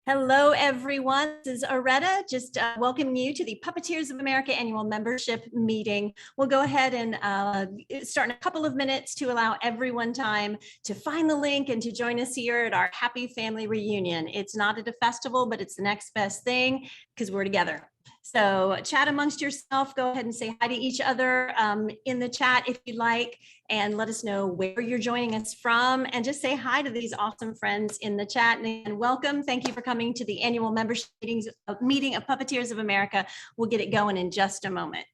Hello, everyone. This is Loretta, just welcoming you to the Puppeteers of America annual membership meeting. We'll go ahead and start in a couple of minutes to allow everyone time to find the link and to join us here at our happy family reunion. It's not at a festival, but it's the next best thing because we're together. So chat amongst yourself, go ahead and say hi to each other in the chat if you'd like, and let us know where you're joining us from, and just say hi to these awesome friends in the chat. And welcome, thank you for coming to the annual membership meeting of Puppeteers of America. We'll get it going in just a moment.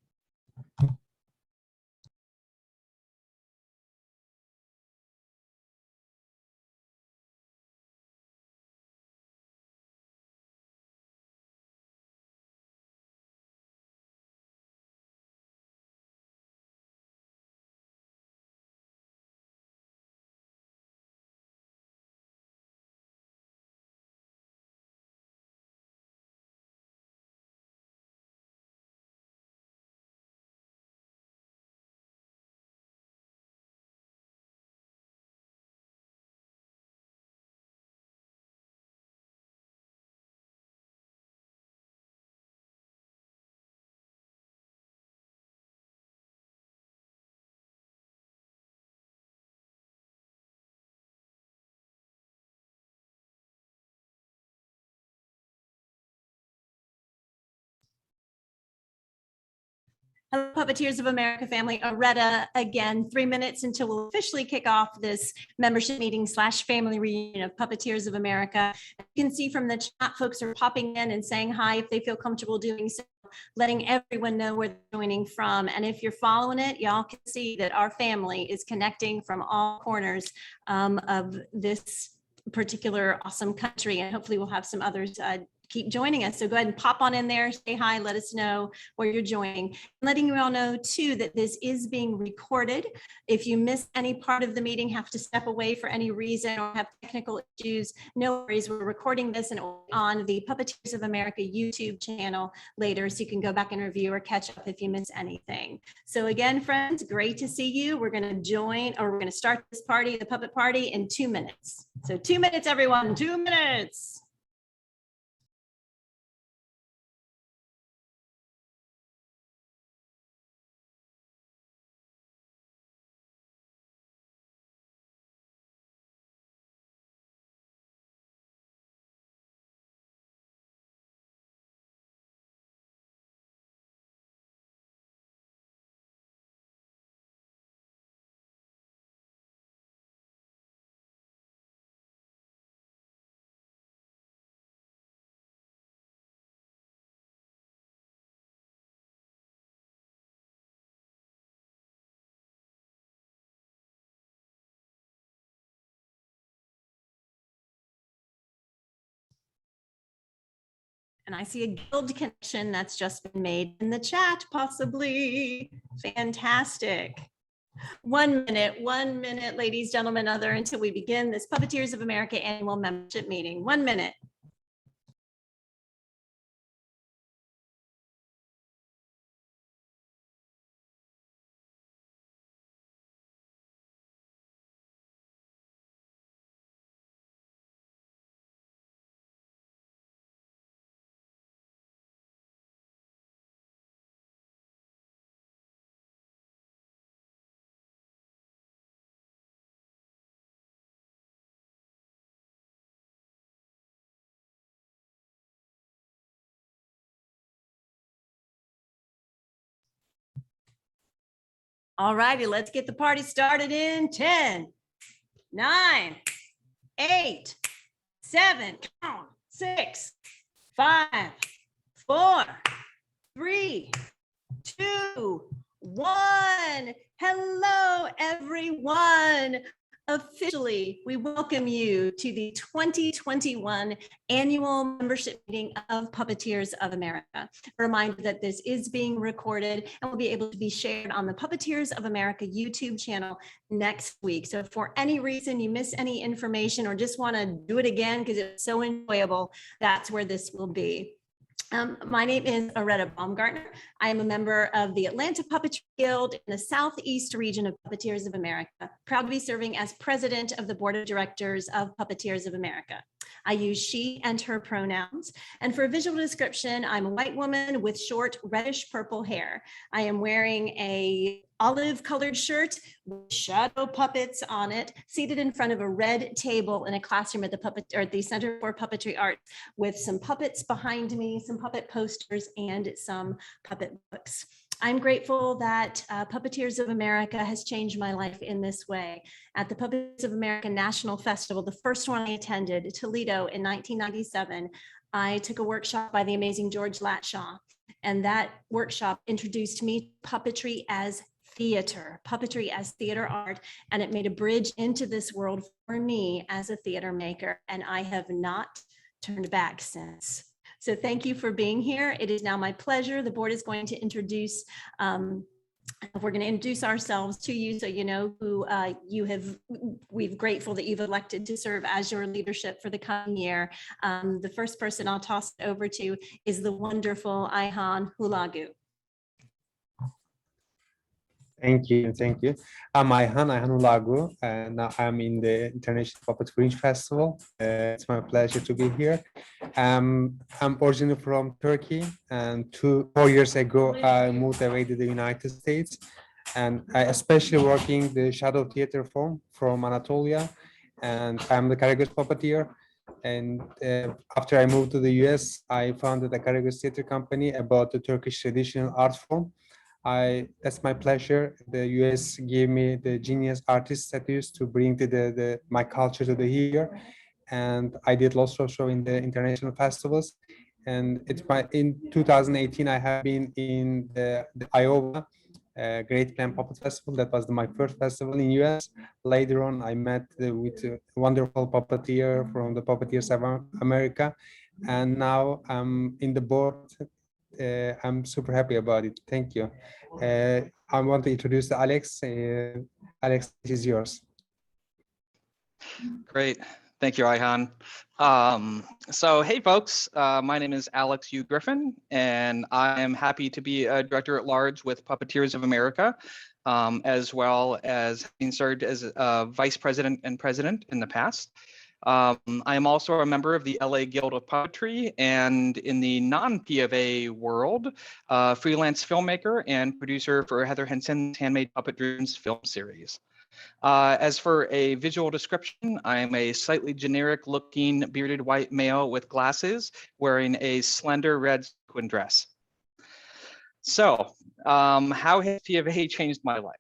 Hello, Puppeteers of America family. Loretta again, 3 minutes until we'll officially kick off this membership meeting / family reunion of Puppeteers of America. You can see from the chat, folks are popping in and saying hi if they feel comfortable doing so, letting everyone know where they're joining from. And if you're following it, y'all can see that our family is connecting from all corners of this particular awesome country. And hopefully we'll have some others keep joining us. So go ahead and pop on in there, say hi, let us know where you're joining. Letting you all know too that this is being recorded. If you miss any part of the meeting, have to step away for any reason or have technical issues, no worries. We're recording this and on the Puppeteers of America YouTube channel later, so you can go back and review or catch up if you miss anything. So again, friends, great to see you. We're going to start this party, the puppet party, in 2 minutes. So 2 minutes, everyone, 2 minutes. And I see a guild connection that's just been made in the chat, possibly. Fantastic. 1 minute, ladies, gentlemen, other, until we begin this Puppeteers of America annual membership meeting. 1 minute. All righty, let's get the party started in 10, 9, 8, 7, 6, 5, 4, 3, 2, 1. Hello, everyone. Officially, we welcome you to the 2021 annual membership meeting of Puppeteers of America. A reminder that this is being recorded and will be able to be shared on the Puppeteers of America YouTube channel next week. So if for any reason you miss any information or just want to do it again because it's so enjoyable, that's where this will be. My name is Loretta Baumgartner. I am a member of the Atlanta Puppetry Guild in the Southeast region of Puppeteers of America. Proud to be serving as president of the board of directors of Puppeteers of America. I use she and her pronouns. And for a visual description, I'm a white woman with short reddish purple hair. I am wearing a olive colored shirt with shadow puppets on it, seated in front of a red table in a classroom at the Center for Puppetry Arts, with some puppets behind me, some puppet posters, and some puppet books. I'm grateful that Puppeteers of America has changed my life in this way. At the Puppeteers of America National Festival, the first one I attended, Toledo, in 1997, I took a workshop by the amazing George Latshaw, and that workshop introduced me to puppetry as theater art, and it made a bridge into this world for me as a theater maker, and I have not turned back since. So thank you for being here. It is now my pleasure. The board is going to introduce, we're going to introduce ourselves to you so you know who we're grateful that you've elected to serve as your leadership for the coming year. The first person I'll toss it over to is the wonderful Ayhan Hulagu. Thank you, thank you. I'm Ayhan Hulagu, and now I'm in the International Puppetry Festival. It's my pleasure to be here. I'm originally from Turkey, and 4 years ago, I moved away to the United States, and I especially working the shadow theater form from Anatolia, and I'm the Karagöz puppeteer. And after I moved to the US, I founded a Karagöz theater company about the Turkish traditional art form. That's my pleasure. The US gave me the genius artist status to bring to my culture to the here, and I did lots of show in the international festivals. And in 2018 I have been in the Iowa Great Glen Puppet Festival. That was my first festival in US. Later on, I met with a wonderful puppeteer from the Puppeteers of America, and now I'm in the board. I'm super happy about it. Thank you. I want to introduce Alex. Alex, this is yours. Great. Thank you, Ayhan. So, hey, folks, my name is Alex U. Griffin, and I am happy to be a director at large with Puppeteers of America, as well as having served as vice president and president in the past. I am also a member of the LA Guild of Puppetry, and in the non-PofA world, freelance filmmaker and producer for Heather Henson's Handmade Puppet Dreams film series. As for a visual description, I am a slightly generic looking bearded white male with glasses wearing a slender red sequin dress. So how has PofA changed my life?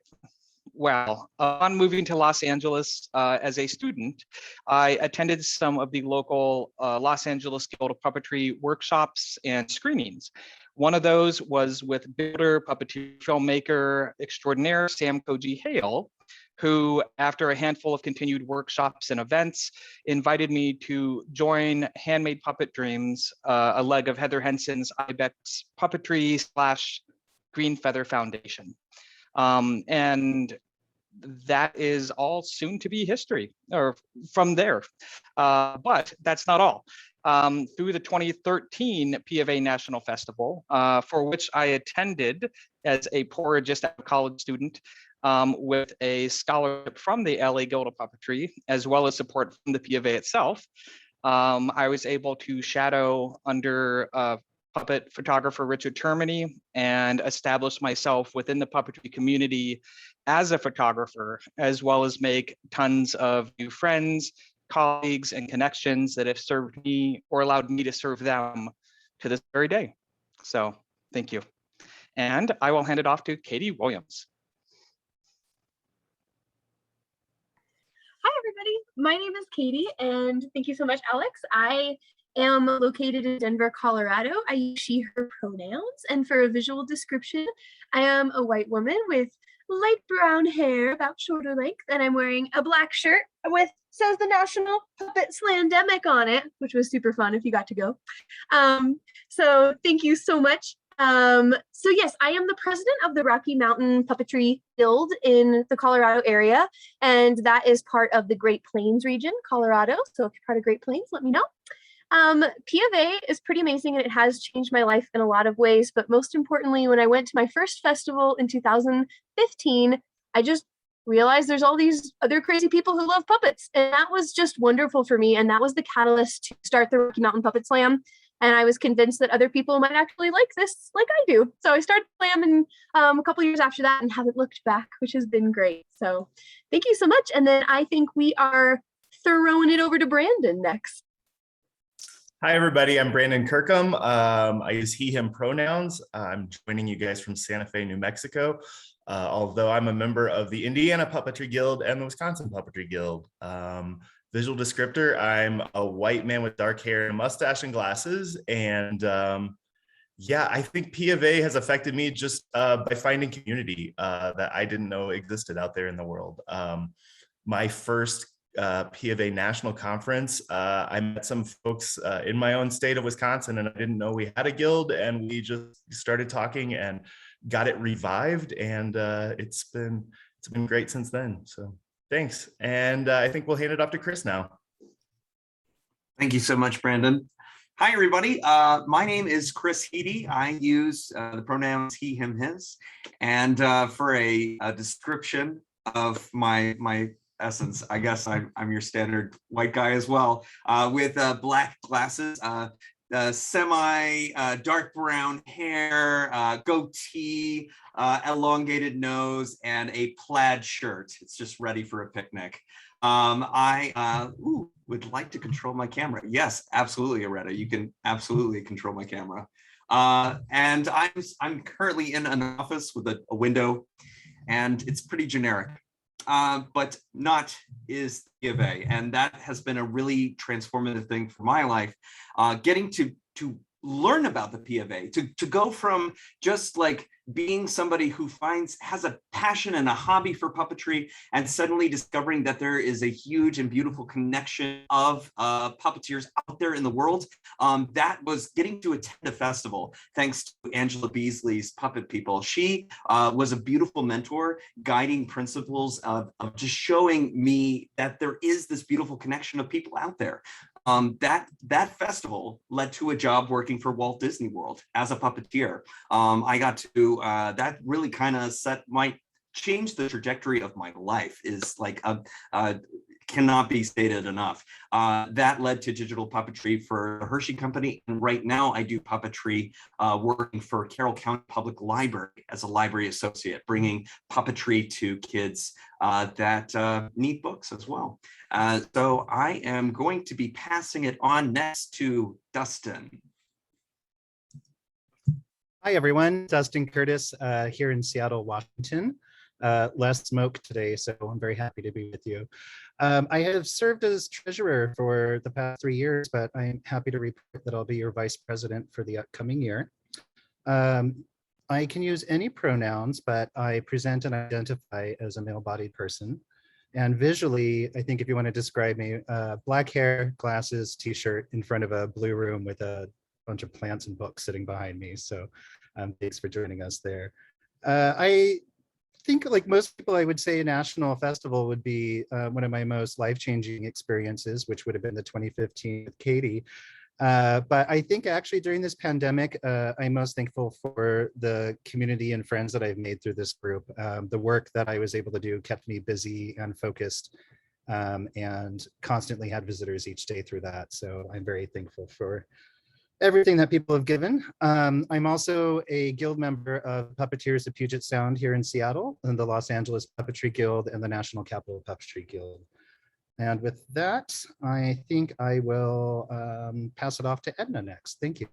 Well, upon moving to Los Angeles as a student, I attended some of the local Los Angeles Guild of Puppetry workshops and screenings. One of those was with builder, puppeteer, filmmaker extraordinaire Sam Koji Hale, who, after a handful of continued workshops and events, invited me to join Handmade Puppet Dreams, a leg of Heather Henson's Ibex Puppetry / Green Feather Foundation. And that is all soon to be history, or from there. But that's not all. Through the 2013 PofA National Festival, for which I attended as a poor just out of college student, with a scholarship from the LA Guild of Puppetry, as well as support from the PofA itself, I was able to shadow under puppet photographer Richard Termini and establish myself within the puppetry community as a photographer, as well as make tons of new friends, colleagues, and connections that have served me or allowed me to serve them to this very day. So thank you. And I will hand it off to Katie Williams. Hi, everybody. My name is Katie, and thank you so much, Alex. I am located in Denver, Colorado. I use she, her pronouns, and for a visual description, I am a white woman with light brown hair, about shoulder length, and I'm wearing a black shirt with says the National Puppet Slandemic on it, which was super fun if you got to go. So thank you so much. So yes, I am the president of the Rocky Mountain Puppetry Guild in the Colorado area, and that is part of the Great Plains region, Colorado. So if you're part of Great Plains, let me know. PofA is pretty amazing, and it has changed my life in a lot of ways, but most importantly, when I went to my first festival in 2015, I just realize there's all these other crazy people who love puppets. And that was just wonderful for me. And that was the catalyst to start the Rocky Mountain Puppet Slam. And I was convinced that other people might actually like this like I do. So I started Slam and a couple years after that and haven't looked back, which has been great. So thank you so much. And then I think we are throwing it over to Brandon next. Hi, everybody. I'm Brandon Kirkham. I use he, him pronouns. I'm joining you guys from Santa Fe, New Mexico. Although I'm a member of the Indiana Puppetry Guild and the Wisconsin Puppetry Guild. Visual descriptor, I'm a white man with dark hair and a mustache and glasses. And yeah, I think PofA has affected me just by finding community that I didn't know existed out there in the world. My first PofA national conference, I met some folks in my own state of Wisconsin, and I didn't know we had a guild, and we just started talking and got it revived, and it's been great since then. So thanks, and I think we'll hand it off to Chris now. Thank you so much, Brandon. Hi, everybody. My name is Chris Heedy. I use the pronouns he, him, his, and for a description of my essence, I guess I'm your standard white guy as well, with black glasses, semi dark brown hair, goatee, elongated nose, and a plaid shirt. It's just ready for a picnic. I would like to control my camera. Yes, absolutely, Loretta. You can absolutely control my camera. And I'm currently in an office with a window, and it's pretty generic. But not is PofA, and that has been a really transformative thing for my life. Getting to learn about the PofA, to go from just like being somebody who has a passion and a hobby for puppetry, and suddenly discovering that there is a huge and beautiful connection of puppeteers out there in the world. That was getting to attend a festival thanks to Angela Beasley's Puppet People. She was a beautiful mentor, guiding principles of just showing me that there is this beautiful connection of people out there. That festival led to a job working for Walt Disney World as a puppeteer. I got to, that really kind of changed the trajectory of my life, is like cannot be stated enough. That led to digital puppetry for the Hershey Company. And right now I do puppetry working for Carroll County Public Library as a library associate, bringing puppetry to kids that need books as well. So I am going to be passing it on next to Dustin. Hi, everyone. Dustin Curtis here in Seattle, Washington. Less smoke today, so I'm very happy to be with you. I have served as treasurer for the past 3 years, but I'm happy to report that I'll be your vice president for the upcoming year. I can use any pronouns, but I present and identify as a male-bodied person. And visually, I think if you want to describe me, black hair, glasses, t-shirt in front of a blue room with a bunch of plants and books sitting behind me. So thanks for joining us there. I think, like most people, I would say a national festival would be one of my most life-changing experiences, which would have been the 2015 with Katie. But I think actually during this pandemic, I'm most thankful for the community and friends that I've made through this group. The work that I was able to do kept me busy and focused, and constantly had visitors each day through that. So I'm very thankful for everything that people have given. I'm also a guild member of Puppeteers of Puget Sound here in Seattle, and the Los Angeles Puppetry Guild and the National Capital Puppetry Guild. And with that, I think I will pass it off to Edna next. Thank you.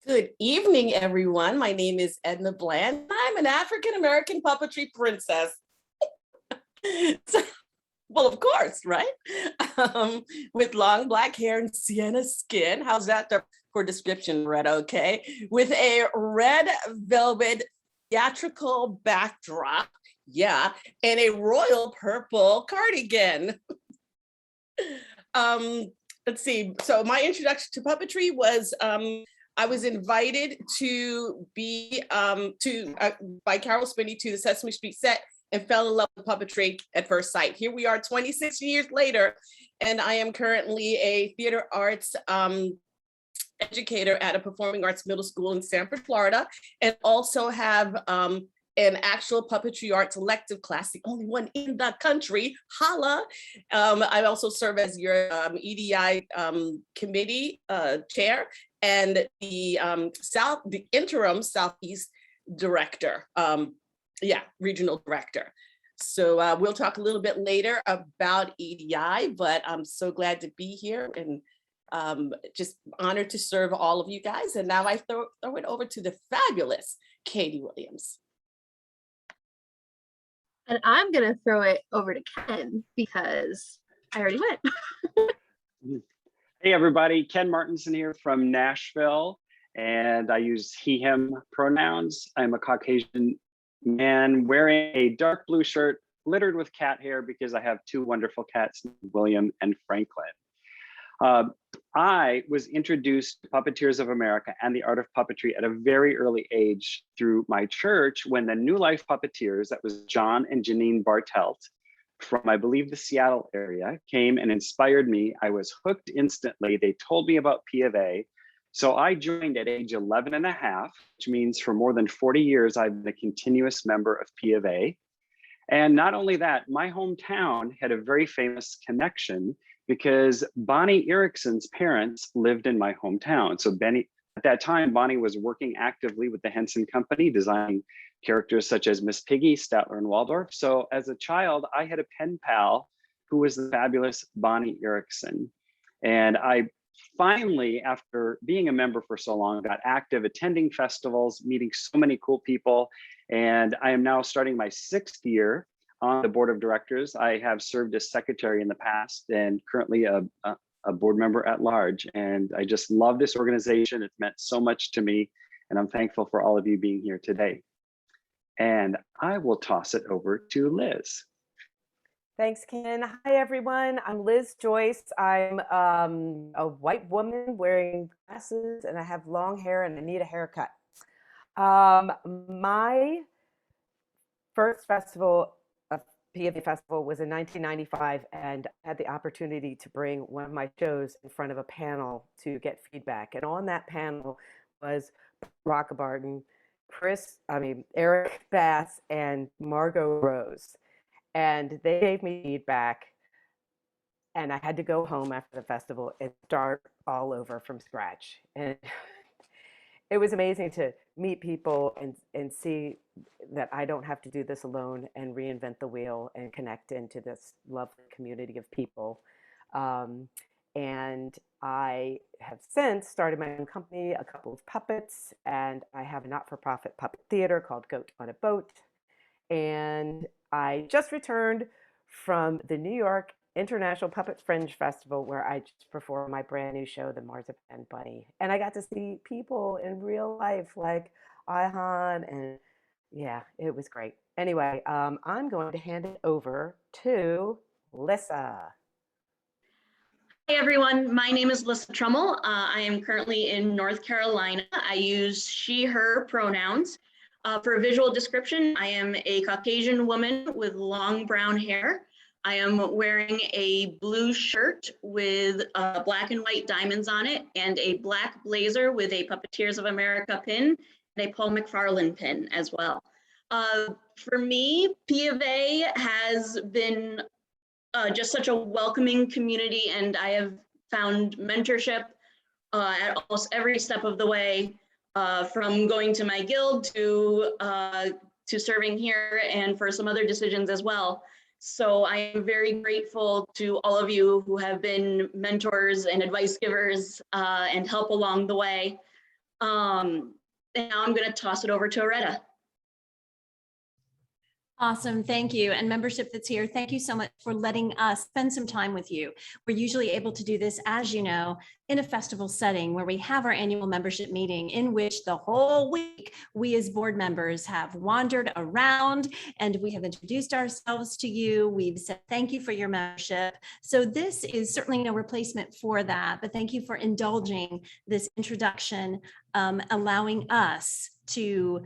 Good evening, everyone. My name is Edna Bland. I'm an African-American puppetry princess. Well, of course, right? With long black hair and sienna skin. How's that for description, Red? Okay. With a red velvet theatrical backdrop. Yeah, and a royal purple cardigan. Let's see. So my introduction to puppetry was I was invited to be by Carol Spinney to the Sesame Street set and fell in love with puppetry at first sight. Here we are 26 years later, and I am currently a theater arts educator at a performing arts middle school in Sanford, Florida, and also have an actual puppetry arts elective class, the only one in the country. Holla! I also serve as your EDI committee chair and the interim Southeast director, regional director. So we'll talk a little bit later about EDI, but I'm so glad to be here and just honored to serve all of you guys. And now I throw it over to the fabulous Katie Williams. And I'm going to throw it over to Ken because I already went. Hey everybody, Ken Martinson here from Nashville, and I use he, him pronouns. I'm a Caucasian man wearing a dark blue shirt littered with cat hair because I have two wonderful cats, William and Franklin. I was introduced to Puppeteers of America and the art of puppetry at a very early age through my church when the New Life Puppeteers, that was John and Janine Bartelt from, I believe, the Seattle area, came and inspired me. I was hooked instantly. They told me about PofA. So I joined at age 11 and a half, which means for more than 40 years, I've been a continuous member of PofA. And not only that, my hometown had a very famous connection because Bonnie Erickson's parents lived in my hometown. So at that time, Bonnie was working actively with the Henson Company, designing characters such as Miss Piggy, Statler, and Waldorf. So as a child, I had a pen pal who was the fabulous Bonnie Erickson. And I finally, after being a member for so long, got active, attending festivals, meeting so many cool people. And I am now starting my 6th year on the board of directors. I have served as secretary in the past and currently a board member at large. And I just love this organization. It's meant so much to me. And I'm thankful for all of you being here today. And I will toss it over to Liz. Thanks, Ken. Hi, everyone. I'm Liz Joyce. I'm a white woman wearing glasses, and I have long hair, and I need a haircut. My first festival, PofA Festival, was in 1995, and I had the opportunity to bring one of my shows in front of a panel to get feedback. And on that panel was Rockabarton, Eric Bass, and Margot Rose. And they gave me feedback, and I had to go home after the festival and start all over from scratch. And it was amazing to meet people and see that I don't have to do this alone and reinvent the wheel and connect into this lovely community of people. And I have since started my own company, a couple of puppets, and I have a not-for-profit puppet theater called Goat on a Boat. And I just returned from the New York International Puppet Fringe Festival, where I just performed my brand new show, The Marzipan Bunny. And I got to see people in real life like Ihan, and yeah, it was great. Anyway, I'm going to hand it over to Lissa. Hi, everyone. My name is Lissa Trummel. I am currently in North Carolina. I use she, her pronouns. For a visual description, I am a Caucasian woman with long brown hair. I am wearing a blue shirt with black and white diamonds on it and a black blazer with a Puppeteers of America pin and a Paul McFarlane pin as well. For me, PofA has been just such a welcoming community, and I have found mentorship at almost every step of the way. From going to my guild to serving here and for some other decisions as well. So I am very grateful to all of you who have been mentors and advice givers and help along the way. And now I'm going to toss it over to Loretta. Awesome, thank you. And membership that's here, thank you so much for letting us spend some time with you. We're usually able to do this, as you know, in a festival setting where we have our annual membership meeting in which the whole week we as board members have wandered around and we have introduced ourselves to you. We've said thank you for your membership. So this is certainly no replacement for that, but thank you for indulging this introduction, allowing us to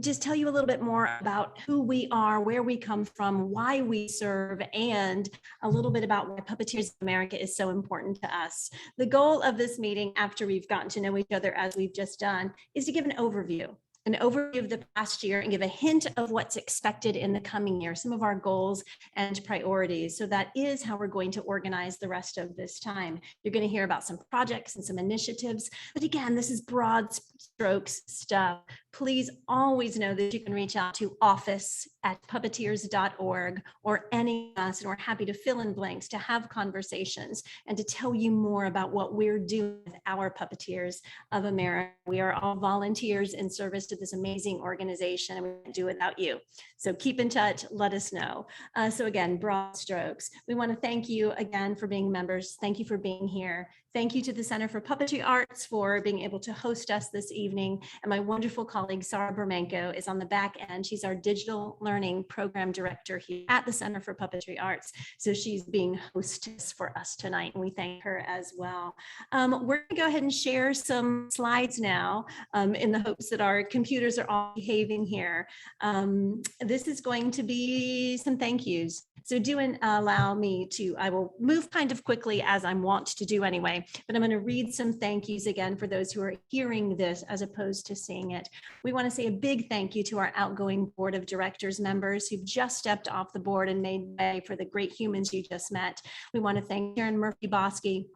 just tell you a little bit more about who we are, where we come from, why we serve, and a little bit about why Puppeteers of America is so important to us. The goal of this meeting, after we've gotten to know each other as we've just done, is to give an overview an overview of the past year and give a hint of what's expected in the coming year, some of our goals and priorities. So that is how we're going to organize the rest of this time. You're going to hear about some projects and some initiatives, but again, this is broad strokes stuff. Please always know that you can reach out to office@puppeteers.org or any of us, and we're happy to fill in blanks, to have conversations, and to tell you more about what we're doing with our Puppeteers of America. We are all volunteers in service to this amazing organization, and we can't do it without you. So keep in touch, let us know. So again, broad strokes. We want to thank you again for being members. Thank you for being here. Thank you to the Center for Puppetry Arts for being able to host us this evening. And my wonderful colleague, Sarah Bermenko, is on the back end. She's our digital learning program director here at the Center for Puppetry Arts. So she's being hostess for us tonight, and we thank her as well. We're going to go ahead and share some slides now in the hopes that our computers are all behaving here. This is going to be some thank yous. So do allow me to, I will move kind of quickly as I'm wont to do anyway, but I'm going to read some thank yous again for those who are hearing this as opposed to seeing it. We want to say a big thank you to our outgoing board of directors members who've just stepped off the board and made way for the great humans you just met. We want to thank Sharon Murphy-Bosky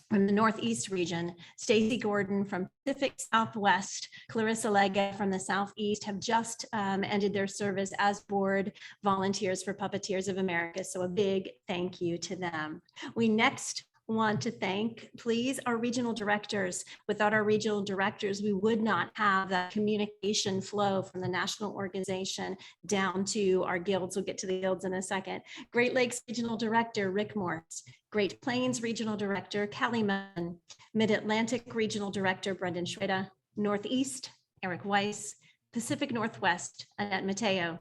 from the Northeast region, Stacy Gordon from Pacific Southwest, Clarissa Lega from the Southeast have just ended their service as board volunteers for Puppeteers of America. So a big thank you to them. We next want to thank, please, our regional directors. Without our regional directors, we would not have that communication flow from the national organization down to our guilds. We'll get to the guilds in a second. Great Lakes Regional Director, Rick Morse. Great Plains Regional Director, Kelly Munn. Mid-Atlantic Regional Director, Brendan Schweda. Northeast, Eric Weiss. Pacific Northwest, Annette Mateo.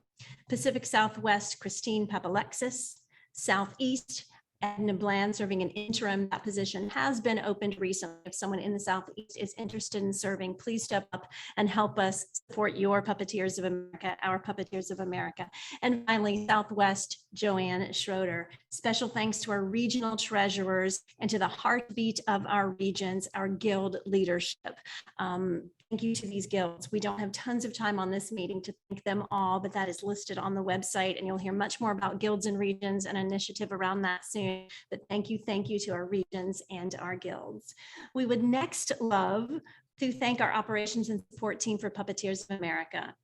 Pacific Southwest, Christine Papalexis. Southeast, Edna Bland, serving an interim. That position has been opened recently. If someone in the Southeast is interested in serving, please step up and help us support your Puppeteers of America, our Puppeteers of America. And finally, Southwest, Joanne Schroeder. Special thanks to our regional treasurers and to the heartbeat of our regions, our guild leadership. Thank you to these guilds. We don't have tons of time on this meeting to thank them all, but that is listed on the website, and you'll hear much more about guilds and regions and initiative around that soon. But thank you to our regions and our guilds. We would next love to thank our operations and support team for Puppeteers of America.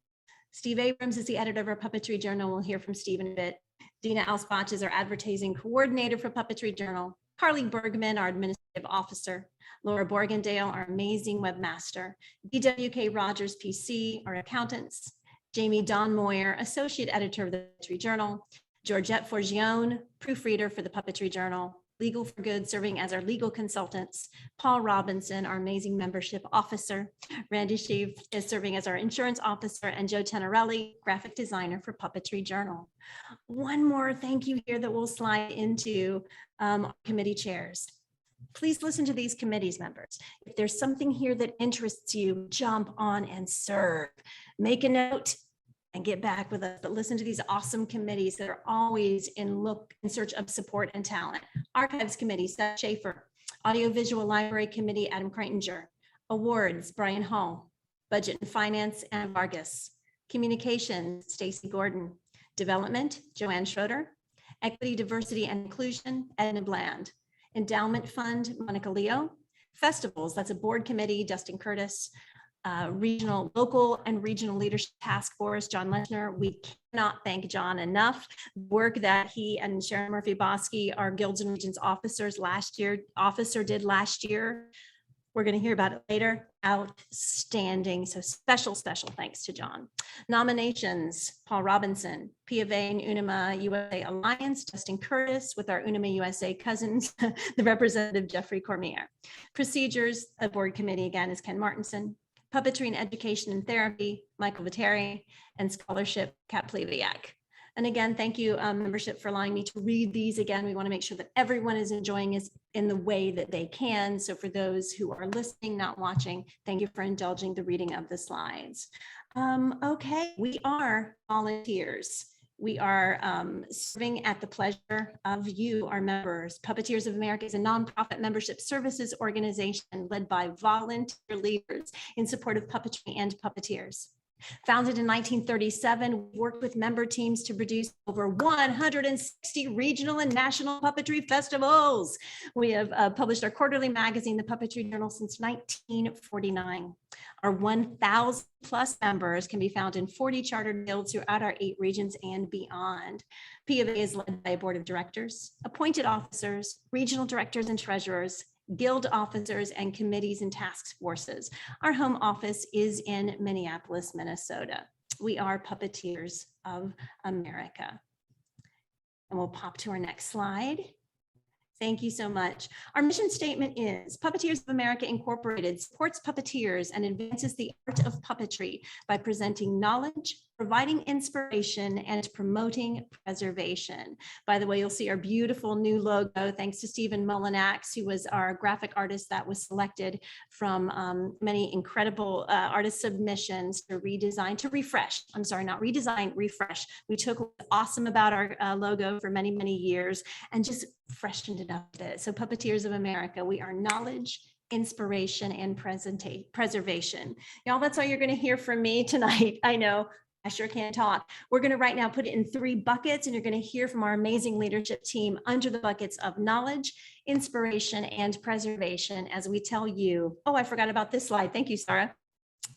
Steve Abrams is the editor of our Puppetry Journal. We'll hear from Steve in a bit. Dina Alspach is our advertising coordinator for Puppetry Journal. Carly Bergman, our administrative officer. Laura Borgendale, our amazing webmaster. DWK Rogers, PC, our accountants. Jamie Don Moyer, associate editor of the Puppetry Journal. Georgette Forgione, proofreader for the Puppetry Journal. Legal for Good, serving as our legal consultants. Paul Robinson, our amazing membership officer. Randy Sheave is serving as our insurance officer, and Joe Tenorelli, graphic designer for Puppetry Journal. One more thank you here that we'll slide into committee chairs. Please listen to these committees members. If there's something here that interests you, jump on and serve. Make a note and get back with us, but listen to these awesome committees that are always in search of support and talent. Archives Committee, Seth Schaefer. Audiovisual Library Committee, Adam Kreitinger. Awards, Brian Hall. Budget and Finance, Anna Vargas. Communications, Stacy Gordon. Development, Joanne Schroeder. Equity, Diversity, and Inclusion, Edna Bland. Endowment Fund, Monica Leo. Festivals, that's a board committee, Dustin Curtis. Local and regional leadership task force, John Leshner. We cannot thank John enough. Work that he and Sharon Murphy-Bosky, our Guilds and Regions officers did last year. We're going to hear about it later. Outstanding. So special thanks to John. Nominations, Paul Robinson, PofA and Unima USA Alliance, Justin Curtis with our Unima USA cousins, the representative Jeffrey Cormier. Procedures, a board committee again is Ken Martinson. Puppetry and Education and Therapy, Michael Viteri, and Scholarship, Kat Pleviak. And again, thank you, membership, for allowing me to read these again. We want to make sure that everyone is enjoying it in the way that they can. So for those who are listening, not watching, thank you for indulging the reading of the slides. Okay, we are volunteers. We are serving at the pleasure of you, our members. Puppeteers of America is a nonprofit membership services organization led by volunteer leaders in support of puppetry and puppeteers. Founded in 1937, we worked with member teams to produce over 160 regional and national puppetry festivals. We have published our quarterly magazine, the Puppetry Journal, since 1949. Our 1,000 plus members can be found in 40 chartered guilds throughout our 8 regions and beyond. PofA is led by a board of directors, appointed officers, regional directors and treasurers, guild officers, and committees and task forces. Our home office is in Minneapolis, Minnesota. We are Puppeteers of America. And we'll pop to our next slide. Thank you so much. Our mission statement is Puppeteers of America Incorporated supports puppeteers and advances the art of puppetry by presenting knowledge, providing inspiration, and promoting preservation. By the way, you'll see our beautiful new logo, thanks to Stephen Mullinax, who was our graphic artist that was selected from many incredible artist submissions to redesign, to refresh. I'm sorry, not redesign, refresh. We took what's awesome about our logo for many, many years and just freshened it up a bit. So Puppeteers of America, we are knowledge, inspiration, and preservation. Y'all, that's all you're going to hear from me tonight. I know I sure can't talk. We're going to right now put it in 3 buckets, and you're going to hear from our amazing leadership team under the buckets of knowledge, inspiration, and preservation as we tell you, oh, I forgot about this slide. Thank you, Sarah.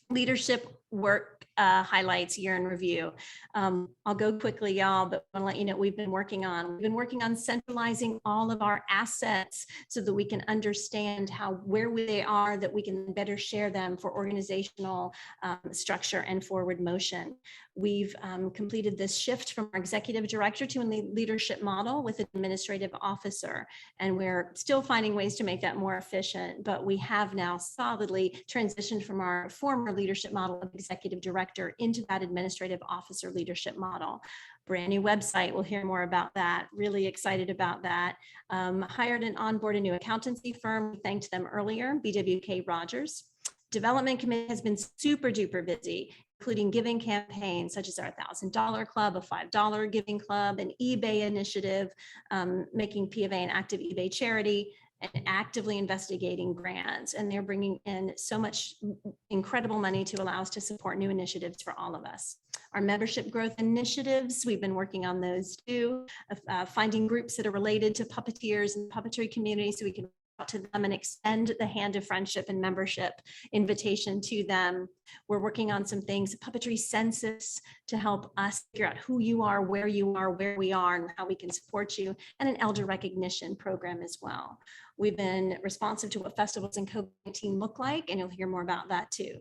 Leadership work highlights, year in review. I'll go quickly, y'all, but I want to let you know what we've been working on. We've been working on centralizing all of our assets so that we can understand where they are, that we can better share them for organizational structure and forward motion. We've completed this shift from our executive director to a leadership model with an administrative officer, and we're still finding ways to make that more efficient, but we have now solidly transitioned from our former leadership model of executive director into that administrative officer leadership model. Brand new website, we'll hear more about that. Really excited about that. Hired and onboarded a new accountancy firm. We thanked them earlier, BWK Rogers. Development committee has been super duper busy, including giving campaigns such as our $1,000 club, a $5 giving club, an eBay initiative, making PofA an active eBay charity, and actively investigating grants. And they're bringing in so much incredible money to allow us to support new initiatives for all of us. Our membership growth initiatives, we've been working on those too, finding groups that are related to puppeteers and the puppetry community so we can out to them and extend the hand of friendship and membership invitation to them. We're working on some things, puppetry census to help us figure out who you are, where we are, and how we can support you, and an elder recognition program as well. We've been responsive to what festivals and COVID-19 look like, and you'll hear more about that too.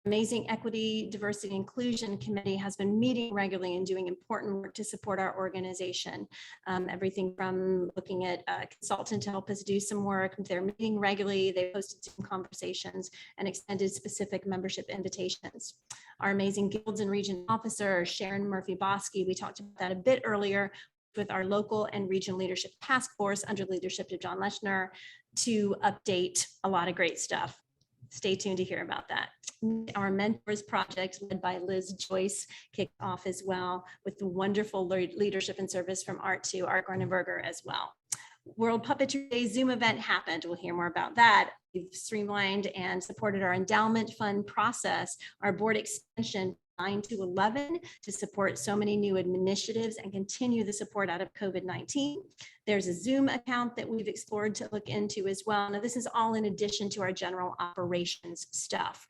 Amazing Equity, Diversity, Inclusion Committee has been meeting regularly and doing important work to support our organization. Everything from looking at a consultant to help us do some work. They're meeting regularly. They posted some conversations and extended specific membership invitations. Our amazing guilds and region officer, Sharon Murphy-Bosky, we talked about that a bit earlier, with our local and regional leadership task force under the leadership of John Leshner to update a lot of great stuff. Stay tuned to hear about that. Our Mentors Project, led by Liz Joyce, kicked off as well with the wonderful leadership and service from Art Garnenberger as well. World Puppetry Day Zoom event happened. We'll hear more about that. We've streamlined and supported our endowment fund process, our board extension 9 to 11 to support so many new initiatives and continue the support out of COVID-19. There's a Zoom account that we've explored to look into as well. Now, this is all in addition to our general operations stuff.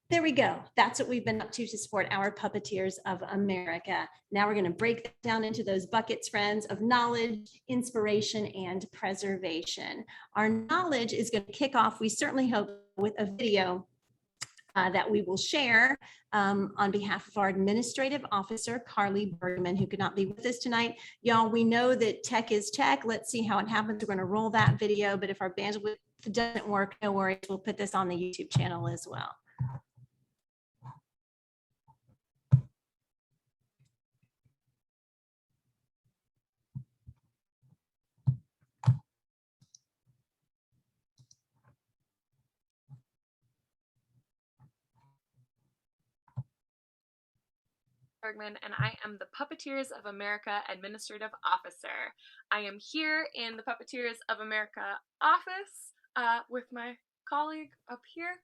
There we go. That's what we've been up to support our Puppeteers of America. Now we're going to break that down into those buckets, friends, of knowledge, inspiration, and preservation. Our knowledge is going to kick off, we certainly hope, with a video that we will share on behalf of our administrative officer, Carly Bergman, who could not be with us tonight. Y'all, we know that tech is tech. Let's see how it happens. We're going to roll that video, but if our bandwidth doesn't work, no worries. We'll put this on the YouTube channel as well. Bergman, and I am the Puppeteers of America Administrative Officer. I am here in the Puppeteers of America office with my colleague up here,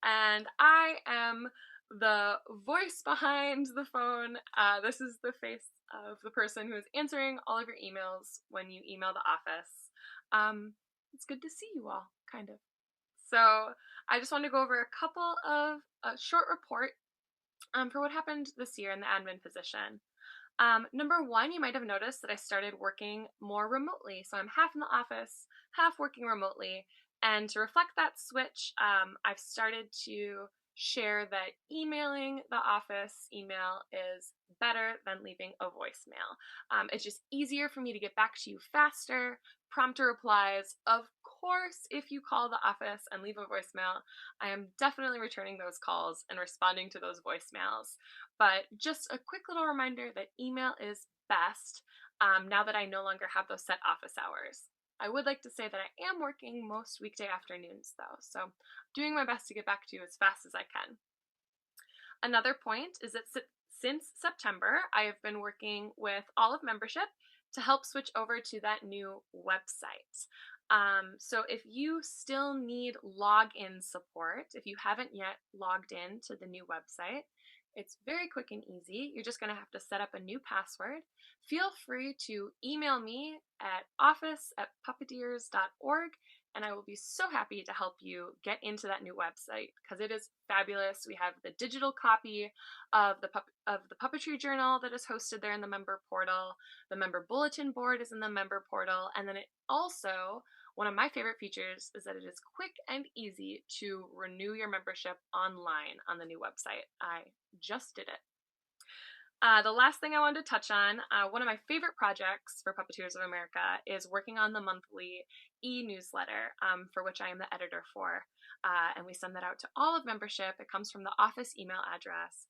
and I am the voice behind the phone, this is the face of the person who is answering all of your emails when you email the office. It's good to see you all, kind of. So I just want to go over a couple of a short report for what happened this year in the admin position. Number one, you might have noticed that I started working more remotely. So I'm half in the office, half working remotely. And to reflect that switch, I've started to share that emailing the office email is better than leaving a voicemail. It's just easier for me to get back to you faster, prompter replies. Of course, if you call the office and leave a voicemail, I am definitely returning those calls and responding to those voicemails. But just a quick little reminder that email is best now that I no longer have those set office hours. I would like to say that I am working most weekday afternoons though, so doing my best to get back to you as fast as I can. Another point is that since September, I have been working with all of membership to help switch over to that new website. So if you still need login support, if you haven't yet logged in to the new website, it's very quick and easy. You're just going to have to set up a new password. Feel free to email me at office@puppeteers.org, and I will be so happy to help you get into that new website because it is fabulous. We have the digital copy of the Puppetry Journal that is hosted there in the member portal. The member bulletin board is in the member portal, and then it also, one of my favorite features is that it is quick and easy to renew your membership online on the new website. I just did it. The last thing I wanted to touch on, one of my favorite projects for Puppeteers of America is working on the monthly e-newsletter, for which I am the editor for. And we send that out to all of membership. It comes from the office email address.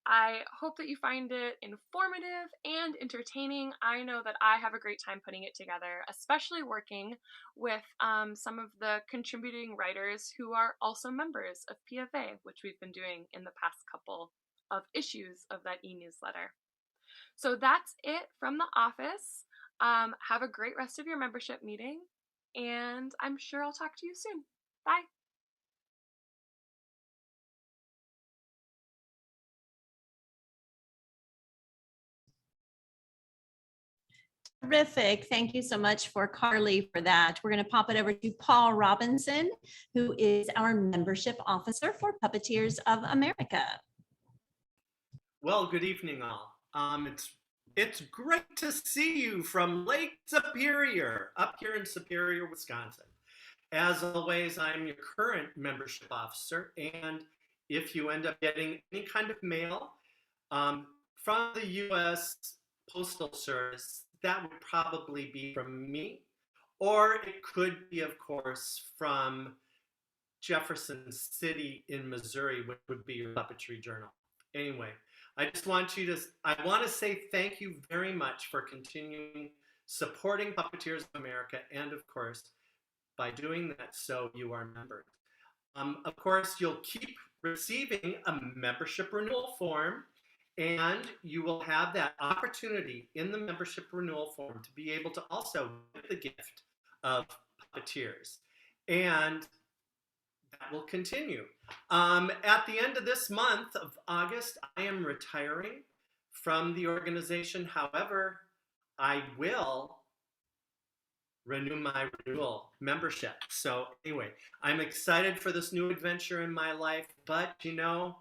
I hope that you find it informative and entertaining. I know that I have a great time putting it together, especially working with some of the contributing writers who are also members of PofA, which we've been doing in the past couple of issues of that e-newsletter. So that's it from the office. Have a great rest of your membership meeting, and I'm sure I'll talk to you soon. Bye. Terrific. Thank you so much for Carly for that. We're going to pop it over to Paul Robinson, who is our membership officer for Puppeteers of America. Well, good evening, all. It's great to see you from Lake Superior, up here in Superior, Wisconsin. As always, I'm your current membership officer, and if you end up getting any kind of mail from the U.S. Postal Service, that would probably be from me, or it could be, of course, from Jefferson City in Missouri, which would be your Puppetry Journal. Anyway, I want to say thank you very much for continuing supporting Puppeteers of America, and of course, by doing that, so you are members. Of course, you'll keep receiving a membership renewal form, and you will have that opportunity in the membership renewal form to be able to also get the gift of Puppeteers. And that will continue. At the end of this month of August, I am retiring from the organization. However, I will renew my renewal membership. So anyway, I'm excited for this new adventure in my life, but you know,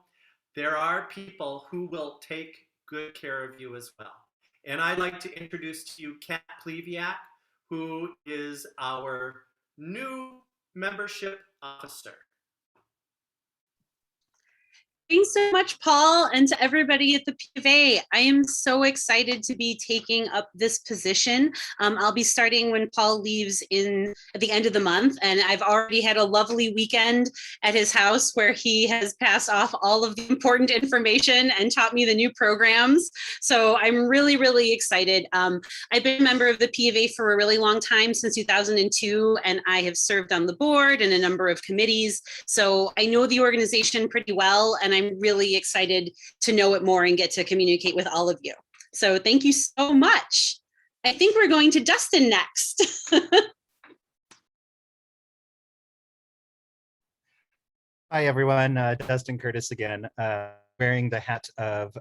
there are people who will take good care of you as well. And I'd like to introduce to you Kat Pleviak, who is our new membership officer. Thanks so much, Paul, and to everybody at the PofA. I am so excited to be taking up this position. I'll be starting when Paul leaves at the end of the month, and I've already had a lovely weekend at his house where he has passed off all of the important information and taught me the new programs. So I'm really, really excited. I've been a member of the PofA for a really long time, since 2002, and I have served on the board and a number of committees. So I know the organization pretty well, and I'm really excited to know it more and get to communicate with all of you. So thank you so much. I think we're going to Dustin next. Hi, everyone. Dustin Curtis again, wearing the hat of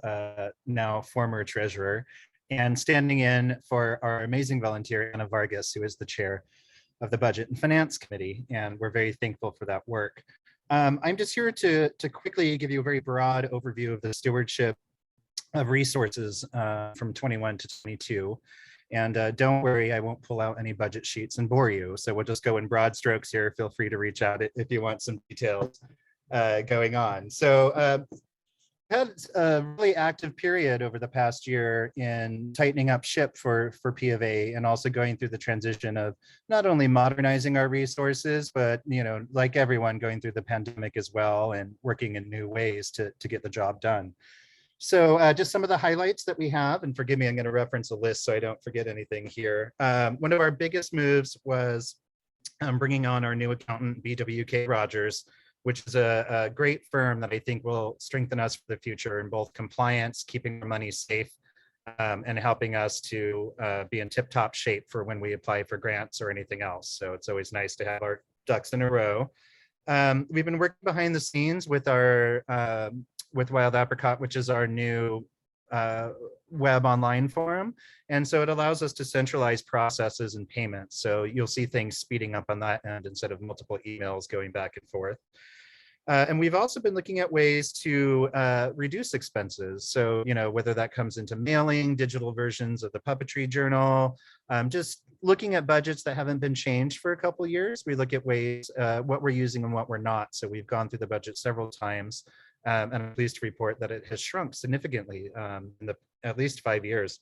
now former treasurer and standing in for our amazing volunteer, Anna Vargas, who is the chair of the Budget and Finance Committee, and we're very thankful for that work. I'm just here to quickly give you a very broad overview of the stewardship of resources from 21 to 22. And don't worry, I won't pull out any budget sheets and bore you. So we'll just go in broad strokes here. Feel free to reach out if you want some details going on. So had a really active period over the past year in tightening up ship for PofA, and also going through the transition of not only modernizing our resources, but like everyone, going through the pandemic as well and working in new ways to get the job done. So just some of the highlights that we have, and forgive me, I'm going to reference a list so I don't forget anything here. One of our biggest moves was bringing on our new accountant, BWK Rogers, which is a great firm that I think will strengthen us for the future in both compliance, keeping our money safe, and helping us to be in tip-top shape for when we apply for grants or anything else. So it's always nice to have our ducks in a row. We've been working behind the scenes with our with Wild Apricot, which is our new web online forum. And so it allows us to centralize processes and payments. So you'll see things speeding up on that end instead of multiple emails going back and forth. And we've also been looking at ways to reduce expenses. So, whether that comes into mailing, digital versions of the Puppetry Journal, just looking at budgets that haven't been changed for a couple of years. We look at ways, what we're using and what we're not. So we've gone through the budget several times. And I'm pleased to report that it has shrunk significantly in at least 5 years.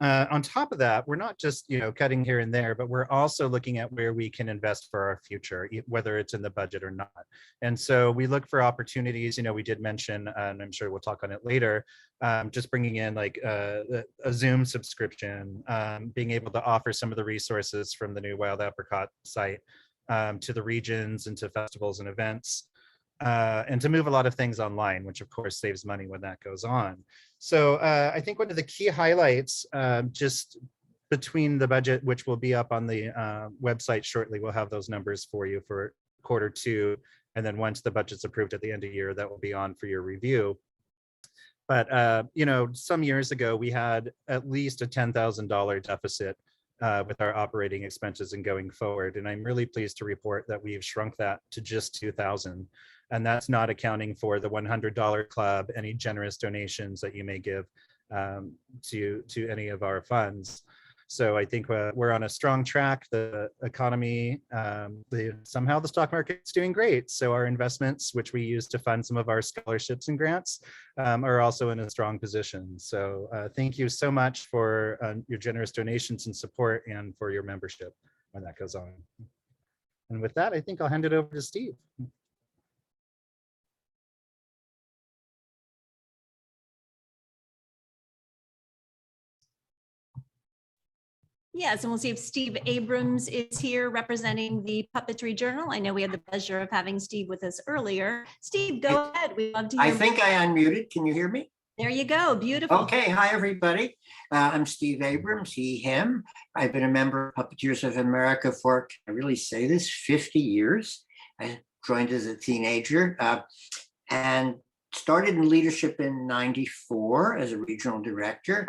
On top of that, we're not just cutting here and there, but we're also looking at where we can invest for our future, whether it's in the budget or not. And so we look for opportunities. We did mention, and I'm sure we'll talk on it later, just bringing in like a Zoom subscription, being able to offer some of the resources from the new Wild Apricot site to the regions and to festivals and events. And to move a lot of things online, which of course saves money when that goes on. So I think one of the key highlights, just between the budget, which will be up on the website shortly, we'll have those numbers for you for Q2. And then once the budget's approved at the end of the year, that will be on for your review. But, some years ago, we had at least a $10,000 deficit with our operating expenses and going forward. And I'm really pleased to report that we've shrunk that to just $2,000. And that's not accounting for the $100 club, any generous donations that you may give to any of our funds. So I think we're on a strong track. The economy, somehow the stock market's doing great. So our investments, which we use to fund some of our scholarships and grants, are also in a strong position. So thank you so much for your generous donations and support, and for your membership when that goes on. And with that, I think I'll hand it over to Steve. Yes, and we'll see if Steve Abrams is here representing the Puppetry Journal. I know we had the pleasure of having Steve with us earlier. Steve, go ahead. We'd love to hear. I think I unmuted. Can you hear me? There you go. Beautiful. Okay. Hi, everybody. I'm Steve Abrams, he, him. I've been a member of Puppeteers of America for, can I really say this, 50 years. I joined as a teenager and started in leadership in '94 as a regional director,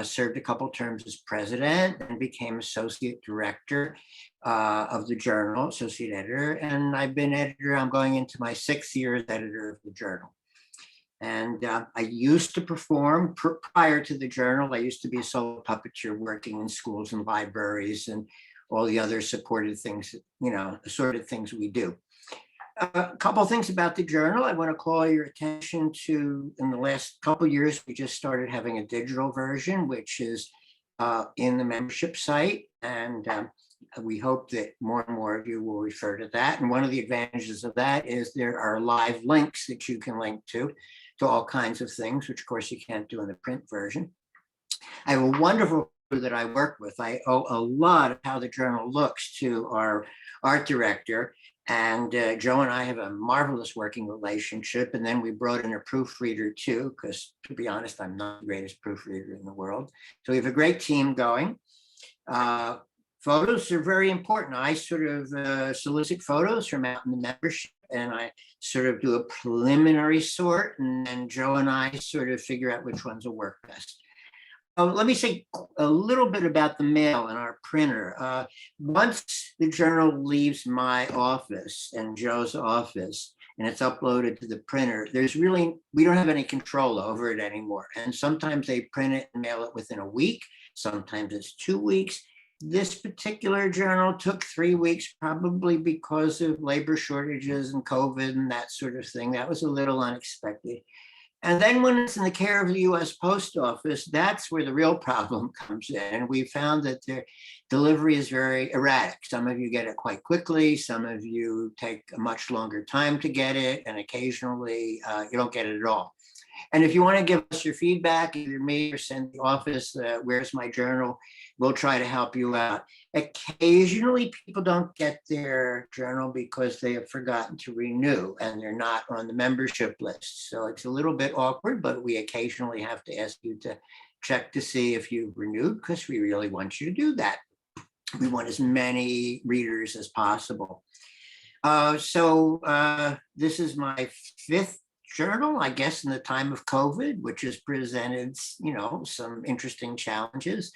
served a couple terms as president, and became associate director of the journal, associate editor. And I've been editor, I'm going into my 6th year as editor of the journal. And I used to perform prior to the journal. I used to be a solo puppeteer working in schools and libraries and all the other supported things, assorted things we do. A couple of things about the journal I want to call your attention to. In the last couple of years, we just started having a digital version, which is in the membership site. And we hope that more and more of you will refer to that. And one of the advantages of that is there are live links that you can link to all kinds of things, which of course you can't do in the print version. I have a wonderful crew that I work with. I owe a lot of how the journal looks to our art director. And Joe and I have a marvelous working relationship. And then we brought in a proofreader too, because to be honest, I'm not the greatest proofreader in the world. So we have a great team going. photos are very important. I sort of solicit photos from out in the membership, and I sort of do a preliminary sort, and then Joe and I sort of figure out which ones will work best. Let me say a little bit about the mail and our printer. Once the journal leaves my office and Joe's office, and it's uploaded to the printer, we don't have any control over it anymore. And sometimes they print it and mail it within a week. Sometimes it's 2 weeks. This particular journal took 3 weeks, probably because of labor shortages and COVID and that sort of thing. That was a little unexpected. And then when it's in the care of the US Post Office, that's where the real problem comes in. And we found that the delivery is very erratic. Some of you get it quite quickly. Some of you take a much longer time to get it. And occasionally you don't get it at all. And if you want to give us your feedback, either me or send the office, where's my journal, we'll try to help you out. Occasionally, people don't get their journal because they have forgotten to renew and they're not on the membership list. So it's a little bit awkward, but we occasionally have to ask you to check to see if you've renewed, because we really want you to do that. We want as many readers as possible. This is my 5th journal, I guess, in the time of COVID, which has presented, some interesting challenges.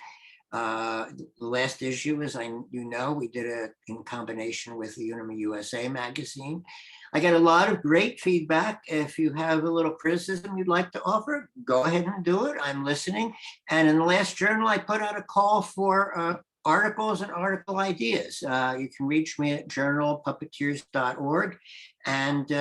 The last issue, as we did it in combination with the Unima USA magazine. I get a lot of great feedback. If you have a little criticism you'd like to offer, go ahead and do it. I'm listening. And in the last journal, I put out a call for articles and article ideas. You can reach me at journalpuppeteers.org. And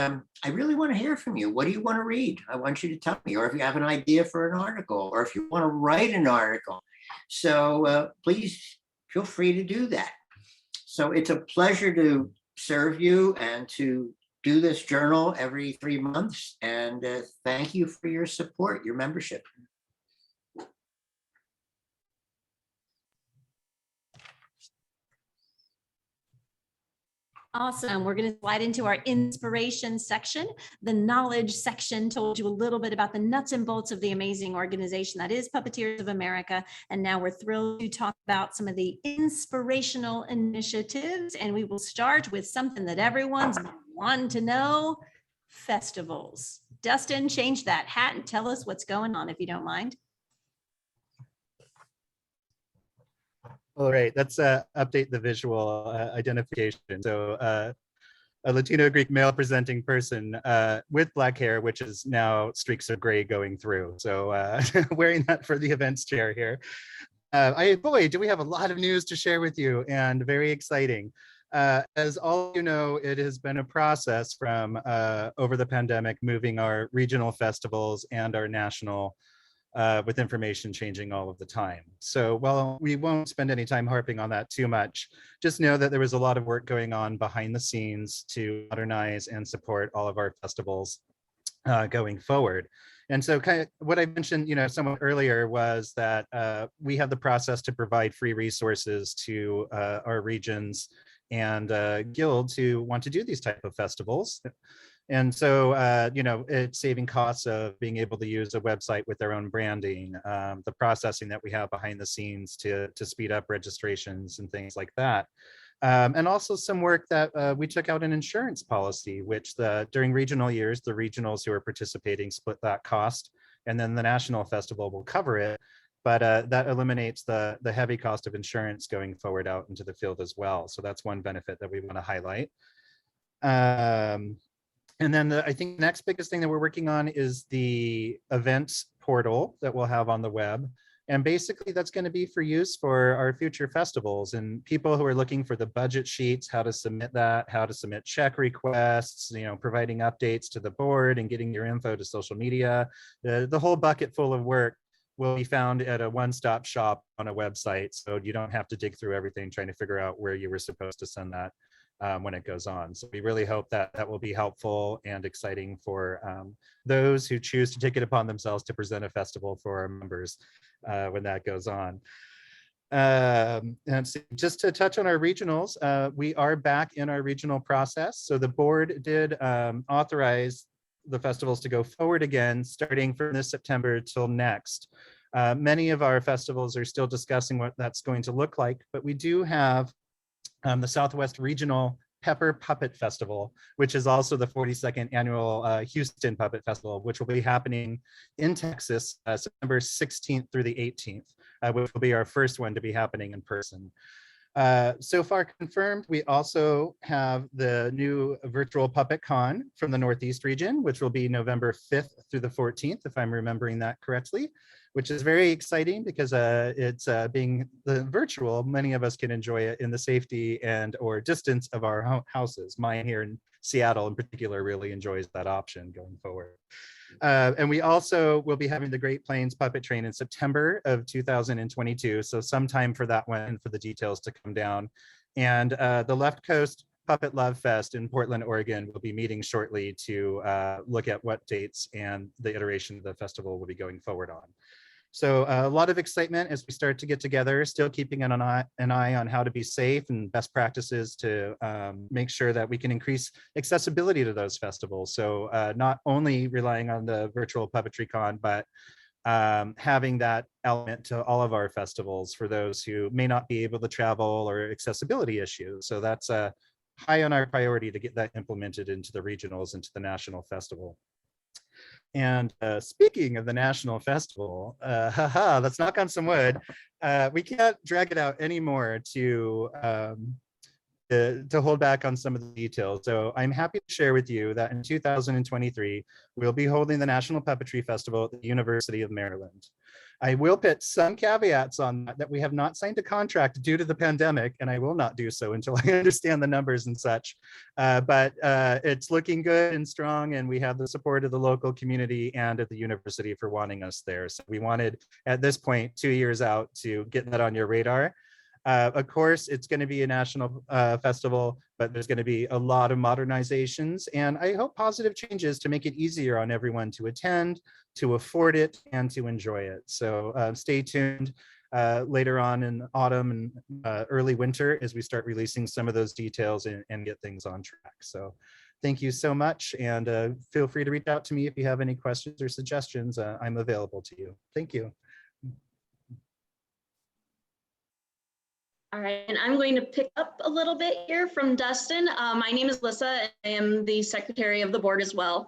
I really want to hear from you. What do you want to read? I want you to tell me, or if you have an idea for an article, or if you want to write an article. So please feel free to do that. So it's a pleasure to serve you and to do this journal every 3 months. And thank you for your support, your membership. Awesome. We're going to slide into our inspiration section. The knowledge section told you a little bit about the nuts and bolts of the amazing organization that is Puppeteers of America. And now we're thrilled to talk about some of the inspirational initiatives. And we will start with something that everyone's wanting to know: festivals. Dustin, change that hat and tell us what's going on, if you don't mind. All right, let's update the visual identification. So a Latino Greek male presenting person with black hair, which is now streaks of gray going through. So wearing that for the events chair here. Boy, do we have a lot of news to share with you, and very exciting. As all of you know, it has been a process from over the pandemic, moving our regional festivals and our national with information changing all of the time. So while we won't spend any time harping on that too much, just know that there was a lot of work going on behind the scenes to modernize and support all of our festivals going forward. And so kind of what I mentioned, somewhat earlier was that we have the process to provide free resources to our regions and guilds who want to do these type of festivals. And so, it's saving costs of being able to use a website with their own branding, the processing that we have behind the scenes to speed up registrations and things like that. And also some work that we took out an insurance policy, which during regional years, the regionals who are participating split that cost, and then the national festival will cover it. But that eliminates the heavy cost of insurance going forward out into the field as well. So that's one benefit that we want to highlight. And then I think the next biggest thing that we're working on is the events portal that we'll have on the web. And basically that's going to be for use for our future festivals and people who are looking for the budget sheets, how to submit that, how to submit check requests, providing updates to the board and getting your info to social media. The whole bucket full of work will be found at a one-stop shop on a website. So you don't have to dig through everything trying to figure out where you were supposed to send that when it goes on. So we really hope that that will be helpful and exciting for those who choose to take it upon themselves to present a festival for our members when that goes on. And just to touch on our regionals, we are back in our regional process. So the board did authorize the festivals to go forward again, starting from this September till next. Many of our festivals are still discussing what that's going to look like, but we do have the Southwest Regional Pepper Puppet Festival, which is also the 42nd annual Houston Puppet Festival, which will be happening in Texas, September 16th through the 18th, which will be our first one to be happening in person. So far confirmed, we also have the new virtual Puppet Con from the Northeast region, which will be November 5th through the 14th, if I'm remembering that correctly, which is very exciting because it's being the virtual, many of us can enjoy it in the safety and or distance of our houses. Mine here in Seattle in particular really enjoys that option going forward. And we also will be having the Great Plains Puppet Train in September of 2022. So sometime for that one and for the details to come down. And the Left Coast Puppet Love Fest in Portland, Oregon will be meeting shortly to look at what dates and the iteration of the festival will be going forward on. So a lot of excitement as we start to get together, still keeping an eye on how to be safe and best practices to make sure that we can increase accessibility to those festivals. So not only relying on the virtual Puppetry Con, but having that element to all of our festivals for those who may not be able to travel or accessibility issues. So that's high on our priority to get that implemented into the regionals and to the national festival. And speaking of the national festival, let's knock on some wood. We can't drag it out anymore to hold back on some of the details. So I'm happy to share with you that in 2023, we'll be holding the National Puppetry Festival at the University of Maryland. I will put some caveats on that we have not signed a contract due to the pandemic, and I will not do so until I understand the numbers and such. But it's looking good and strong, and we have the support of the local community and at the university for wanting us there. So we wanted, at this point, 2 years out, to get that on your radar. Of course, it's going to be a national festival, but there's going to be a lot of modernizations and I hope positive changes to make it easier on everyone to attend, to afford it, and to enjoy it. So stay tuned later on in autumn and early winter as we start releasing some of those details and get things on track. So thank you so much, and feel free to reach out to me if you have any questions or suggestions. I'm available to you. Thank you. All right, and I'm going to pick up a little bit here from Dustin. My name is Lissa, and I am the secretary of the board as well.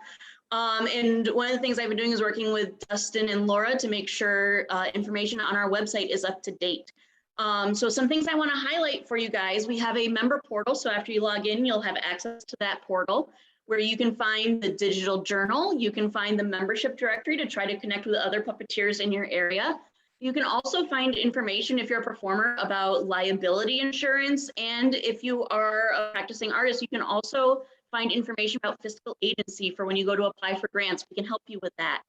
And one of the things I've been doing is working with Dustin and Laura to make sure information on our website is up to date. So some things I want to highlight for you guys. We have a member portal, so after you log in, you'll have access to that portal where you can find the digital journal. You can find the membership directory to try to connect with other puppeteers in your area. You can also find information if you're a performer about liability insurance. And if you are a practicing artist, you can also find information about fiscal agency for when you go to apply for grants. We can help you with that.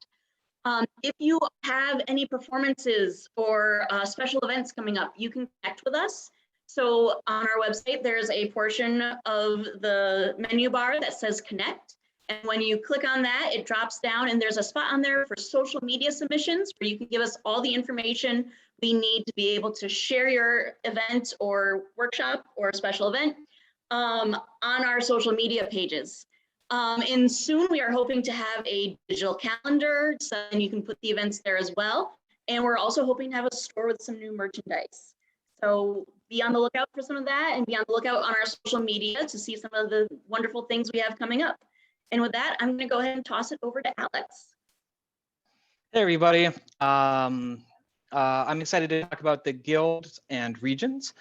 If you have any performances or special events coming up, you can connect with us. So on our website, there's a portion of the menu bar that says connect. And when you click on that, it drops down and there's a spot on there for social media submissions where you can give us all the information we need to be able to share your event or workshop or special event on our social media pages. And soon we are hoping to have a digital calendar so then you can put the events there as well. And we're also hoping to have a store with some new merchandise. So be on the lookout for some of that and be on the lookout on our social media to see some of the wonderful things we have coming up. And with that, I'm going to go ahead and toss it over to Alex. Hey, everybody. I'm excited to talk about the guilds and regions.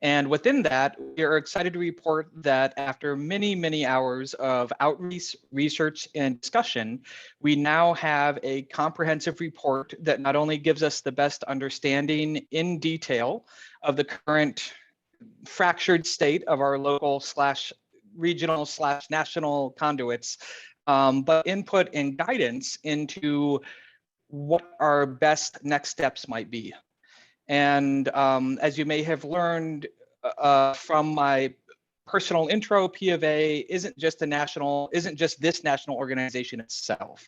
And within that, we are excited to report that after many, many hours of outreach, research, and discussion, we now have a comprehensive report that not only gives us the best understanding in detail of the current fractured state of our local / regional / national conduits, but input and guidance into what our best next steps might be. And as you may have learned from my personal intro, PofA isn't just this national organization itself.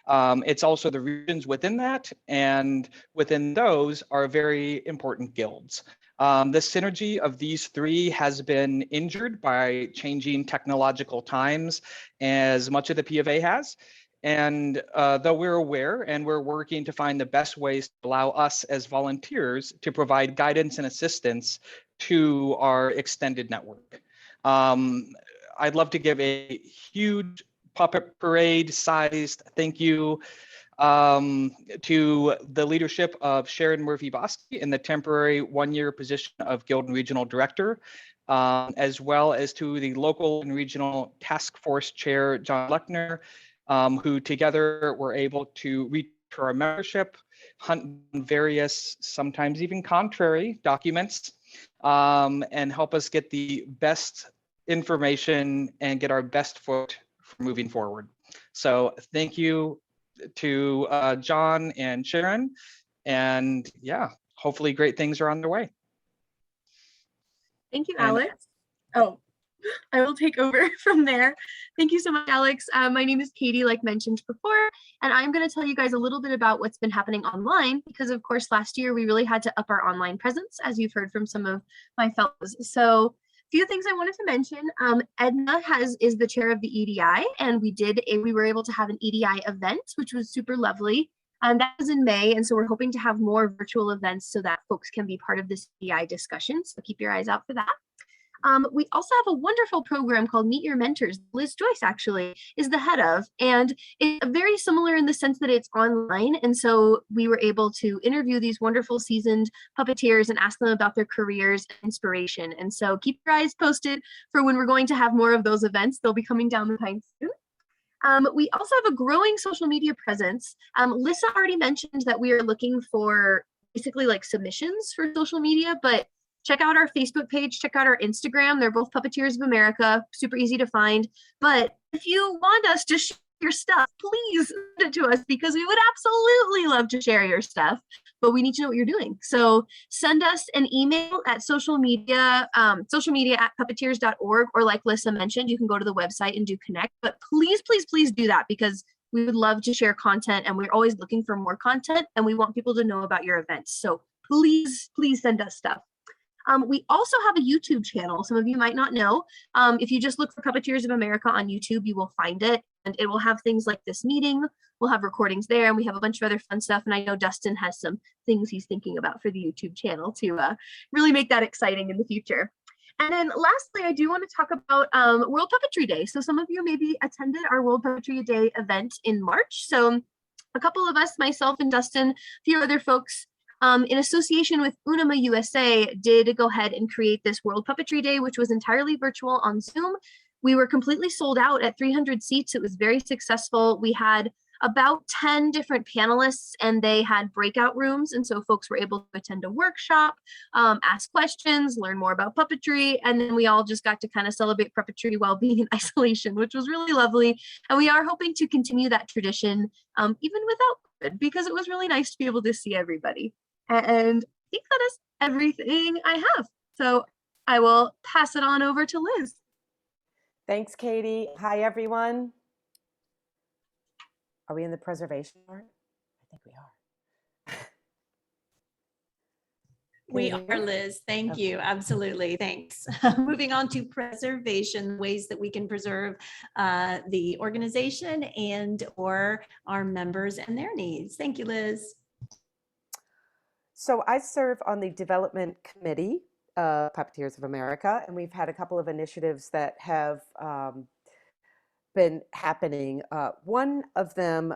It's also the regions within that, and within those are very important guilds. The synergy of these three has been injured by changing technological times as much of the PofA has. And though we're aware and we're working to find the best ways to allow us as volunteers to provide guidance and assistance to our extended network. I'd love to give a huge puppet parade sized thank you to the leadership of Sharon Murphy-Bosky in the temporary one-year position of Guild and Regional Director, as well as to the local and regional task force chair, John Lechner, who together were able to reach our membership, hunt various, sometimes even contrary documents, and help us get the best information and get our best foot for moving forward. So thank you to John and Sharon, and yeah, hopefully great things are on their way. Thank you, And- Alex. Oh, I will take over from there. Thank you so much, Alex. My name is Katie, like mentioned before, and I'm going to tell you guys a little bit about what's been happening online, because of course last year we really had to up our online presence, as you've heard from some of my fellows. So a few things I wanted to mention. Edna is the chair of the EDI, and we were able to have an EDI event, which was super lovely. And that was in May, and so we're hoping to have more virtual events so that folks can be part of this EDI discussion. So keep your eyes out for that. We also have a wonderful program called Meet Your Mentors. Liz Joyce actually is the head of, and it's very similar in the sense that it's online. And so we were able to interview these wonderful seasoned puppeteers and ask them about their careers and inspiration. And so keep your eyes posted for when we're going to have more of those events. They'll be coming down the pipe soon. We also have a growing social media presence. Lissa already mentioned that we are looking for basically like submissions for social media, but check out our Facebook page, check out our Instagram. They're both Puppeteers of America, super easy to find. But if you want us to share your stuff, please send it to us, because we would absolutely love to share your stuff, but we need to know what you're doing. So send us an email at social media at puppeteers.org, or like Lissa mentioned, you can go to the website and do connect, but please, please, please do that, because we would love to share content, and we're always looking for more content, and we want people to know about your events. So please, please send us stuff. We also have a YouTube channel. Some of you might not know. If you just look for Puppeteers of America on YouTube, you will find it, and it will have things like this meeting. We'll have recordings there, and we have a bunch of other fun stuff. And I know Dustin has some things he's thinking about for the YouTube channel to really make that exciting in the future. And then lastly, I do want to talk about World Puppetry Day. So some of you maybe attended our World Puppetry Day event in March. So a couple of us, myself and Dustin, a few other folks, in association with Unima USA, did go ahead and create this World Puppetry Day, which was entirely virtual on Zoom. We were completely sold out at 300 seats. It was very successful. We had about 10 different panelists, and they had breakout rooms. And so folks were able to attend a workshop, ask questions, learn more about puppetry. And then we all just got to kind of celebrate puppetry while being in isolation, which was really lovely. And we are hoping to continue that tradition even without COVID, because it was really nice to be able to see everybody. And I think that is everything I have. So I will pass it on over to Liz. Thanks, Katie. Hi, everyone. Are we in the preservation part? I think we are. We Can you are, hear me? Liz. Thank Okay. you. Absolutely. Thanks. Moving on to preservation, ways that we can preserve the organization and or our members and their needs. Thank you, Liz. So I serve on the development committee of Puppeteers of America, and we've had a couple of initiatives that have been happening. One of them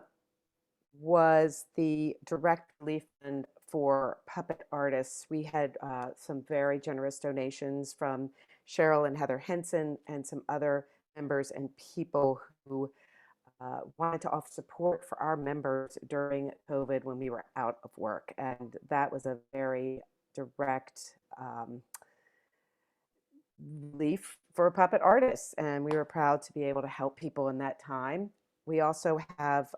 was the direct relief fund for puppet artists. We had some very generous donations from Cheryl and Heather Henson and some other members and people who wanted to offer support for our members during COVID when we were out of work. And that was a very direct relief for puppet artists. And we were proud to be able to help people in that time. We also have,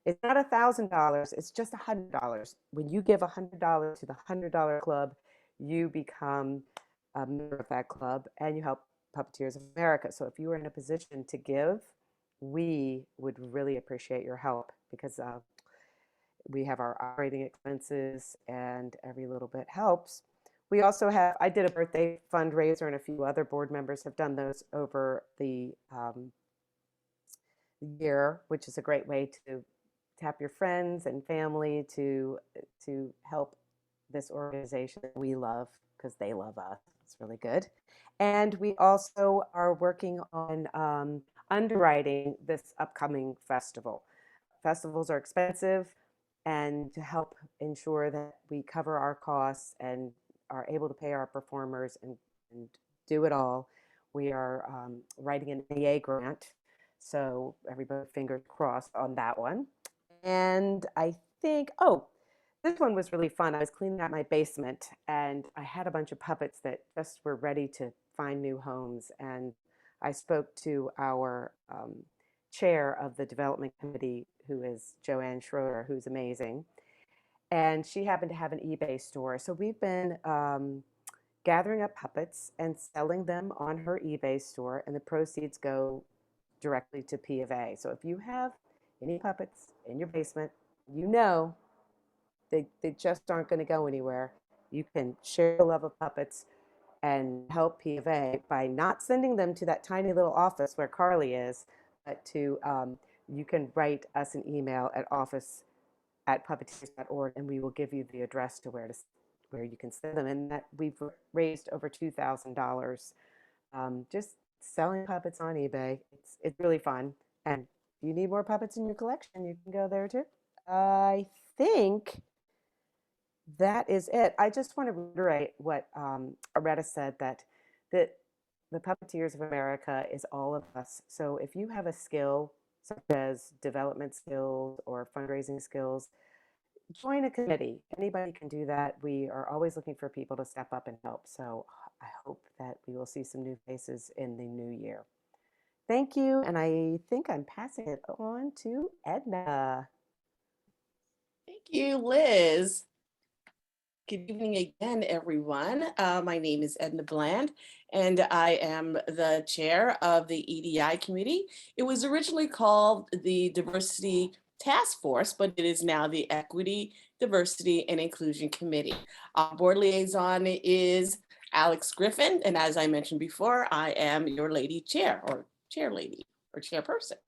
it's not $1,000, it's just $100. When you give $100 to the $100 Club, you become a member of that club and you help Puppeteers of America. So if you are in a position to give, we would really appreciate your help, because we have our operating expenses and every little bit helps. We also have, I did a birthday fundraiser, and a few other board members have done those over the year, which is a great way to tap your friends and family to help this organization that we love because they love us. It's really good. And we also are working on underwriting this upcoming festival. Festivals are expensive, and to help ensure that we cover our costs and are able to pay our performers and do it all, we are writing an EA grant. So everybody fingers crossed on that one. And I think, oh, this one was really fun. I was cleaning out my basement and I had a bunch of puppets that just were ready to find new homes. And I spoke to our chair of the development committee, who is Joanne Schroeder, who's amazing. And she happened to have an eBay store. So we've been gathering up puppets and selling them on her eBay store, and the proceeds go directly to PofA. So if you have any puppets in your basement, you know they just aren't going to go anywhere. You can share the love of puppets and help PofA by not sending them to that tiny little office where Carly is, but to you can write us an email at office@puppeteers.org, and we will give you the address to where you can send them. And that we've raised over $2,000 just selling puppets on eBay. It's really fun. And if you need more puppets in your collection, you can go there too. I think that is it. I just want to reiterate what Loretta said, that the Puppeteers of America is all of us. So if you have a skill, such as development skills or fundraising skills, join a committee. Anybody can do that. We are always looking for people to step up and help. So I hope that we will see some new faces in the new year. Thank you. And I think I'm passing it on to Edna. Thank you, Liz. Good evening again, everyone. My name is Edna Bland, and I am the chair of the EDI committee. It was originally called the Diversity Task Force, but it is now the Equity, Diversity, and Inclusion Committee. Our board liaison is Alex Griffin, and as I mentioned before, I am your lady chair, or chair lady, or chairperson.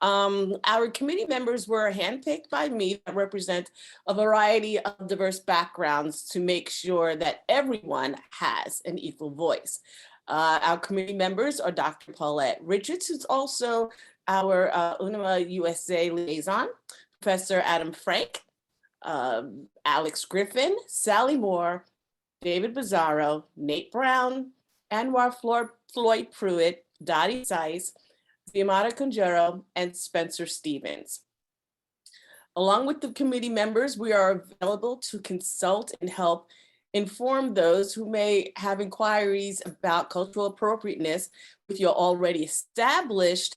Our committee members were handpicked by me that represent a variety of diverse backgrounds to make sure that everyone has an equal voice. Our committee members are Dr. Paulette Richards, who's also our UNIMA USA liaison, Professor Adam Frank, Alex Griffin, Sally Moore, David Bizzaro, Nate Brown, Anwar Floyd Pruitt, Dottie Seiss, Ziamata Conjuro, and Spencer Stevens. Along with the committee members, we are available to consult and help inform those who may have inquiries about cultural appropriateness with your already established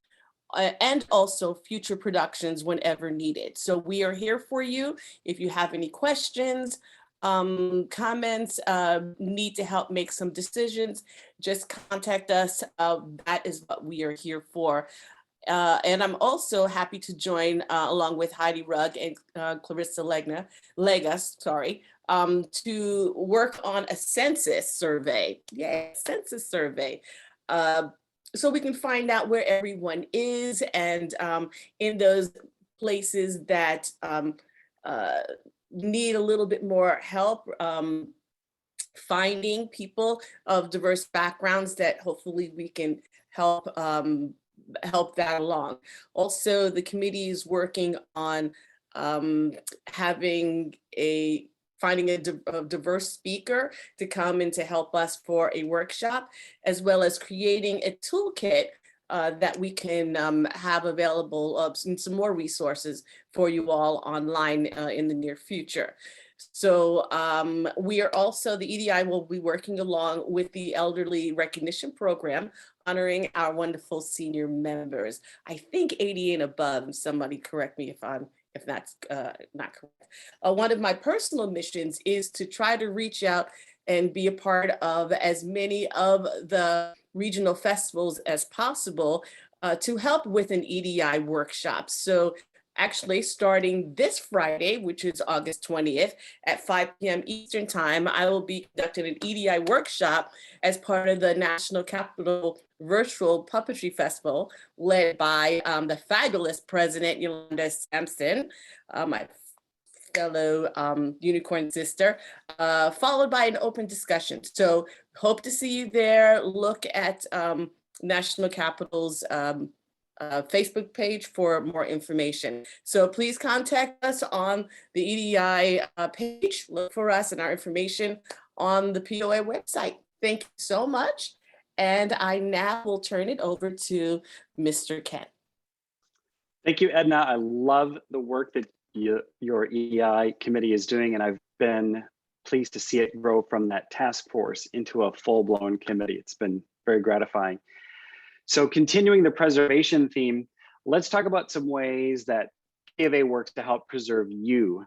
and also future productions whenever needed. So we are here for you. If you have any questions, comments, need to help make some decisions, just contact us. That is what we are here for. And I'm also happy to join along with Heidi Rugg and Clarissa Legas, to work on a census survey. Yeah, census survey. So we can find out where everyone is, and in those places that need a little bit more help finding people of diverse backgrounds, that hopefully we can help help that along. Also, the committee is working on finding a diverse speaker to come and to help us for a workshop, as well as creating a toolkit that we can have available, and some more resources for you all online in the near future. So we are also, the EDI will be working along with the Elderly Recognition Program, honoring our wonderful senior members. I think 80 and above, somebody correct me if that's not correct. One of my personal missions is to try to reach out and be a part of as many of the regional festivals as possible to help with an EDI workshop. So Actually, starting this Friday, which is August 20th at 5 p.m. Eastern Time, I will be conducting an EDI workshop as part of the National Capital Virtual Puppetry Festival, led by the fabulous President Yolanda Sampson, my fellow unicorn sister, followed by an open discussion. So hope to see you there. Look at National Capital's Facebook page for more information. So please contact us on the EDI page. Look for us and our information on the POA website. Thank you so much. And I now will turn it over to Mr. Ken. Thank you, Edna. I love the work that your EDI committee is doing, and I've been pleased to see it grow from that task force into a full-blown committee. It's been very gratifying. So continuing the preservation theme, let's talk about some ways that PofA works to help preserve you.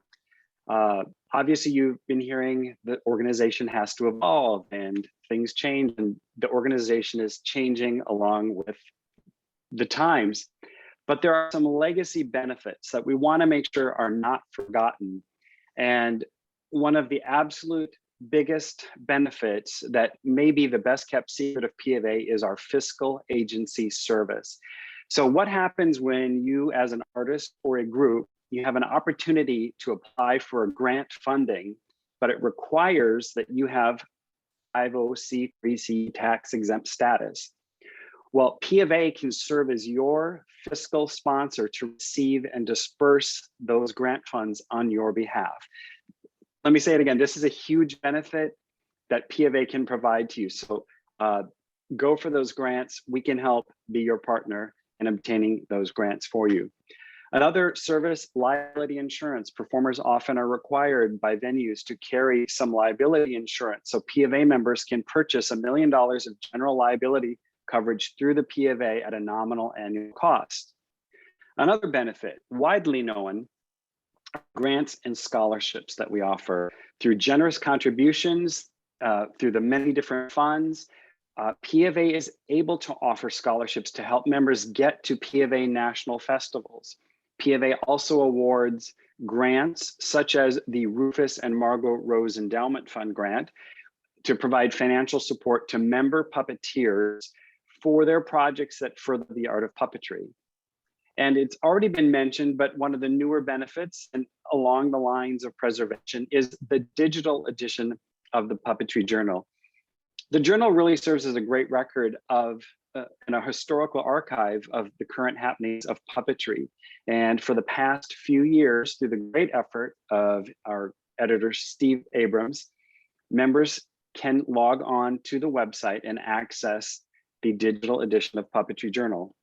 Obviously, you've been hearing the organization has to evolve and things change, and the organization is changing along with the times. But there are some legacy benefits that we want to make sure are not forgotten. And one of the absolute biggest benefits that may be the best kept secret of PofA is our fiscal agency service. So what happens when you, as an artist or a group, you have an opportunity to apply for a grant funding, but it requires that you have 501c3 tax exempt status? Well, PofA can serve as your fiscal sponsor to receive and disperse those grant funds on your behalf. Let me say it again, this is a huge benefit that PofA can provide to you. So go for those grants. We can help be your partner in obtaining those grants for you. Another service, liability insurance. Performers often are required by venues to carry some liability insurance. So PofA members can purchase $1 million of general liability coverage through the PofA at a nominal annual cost. Another benefit, widely known, grants and scholarships that we offer through generous contributions, through the many different funds. PofA is able to offer scholarships to help members get to PofA national festivals. PofA also awards grants such as the Rufus and Margot Rose Endowment Fund grant to provide financial support to member puppeteers for their projects that further the art of puppetry. And it's already been mentioned, but one of the newer benefits and along the lines of preservation is the digital edition of the Puppetry Journal. The journal really serves as a great record of and a historical archive of the current happenings of puppetry. And for the past few years, through the great effort of our editor, Steve Abrams, members can log on to the website and access the digital edition of Puppetry Journal.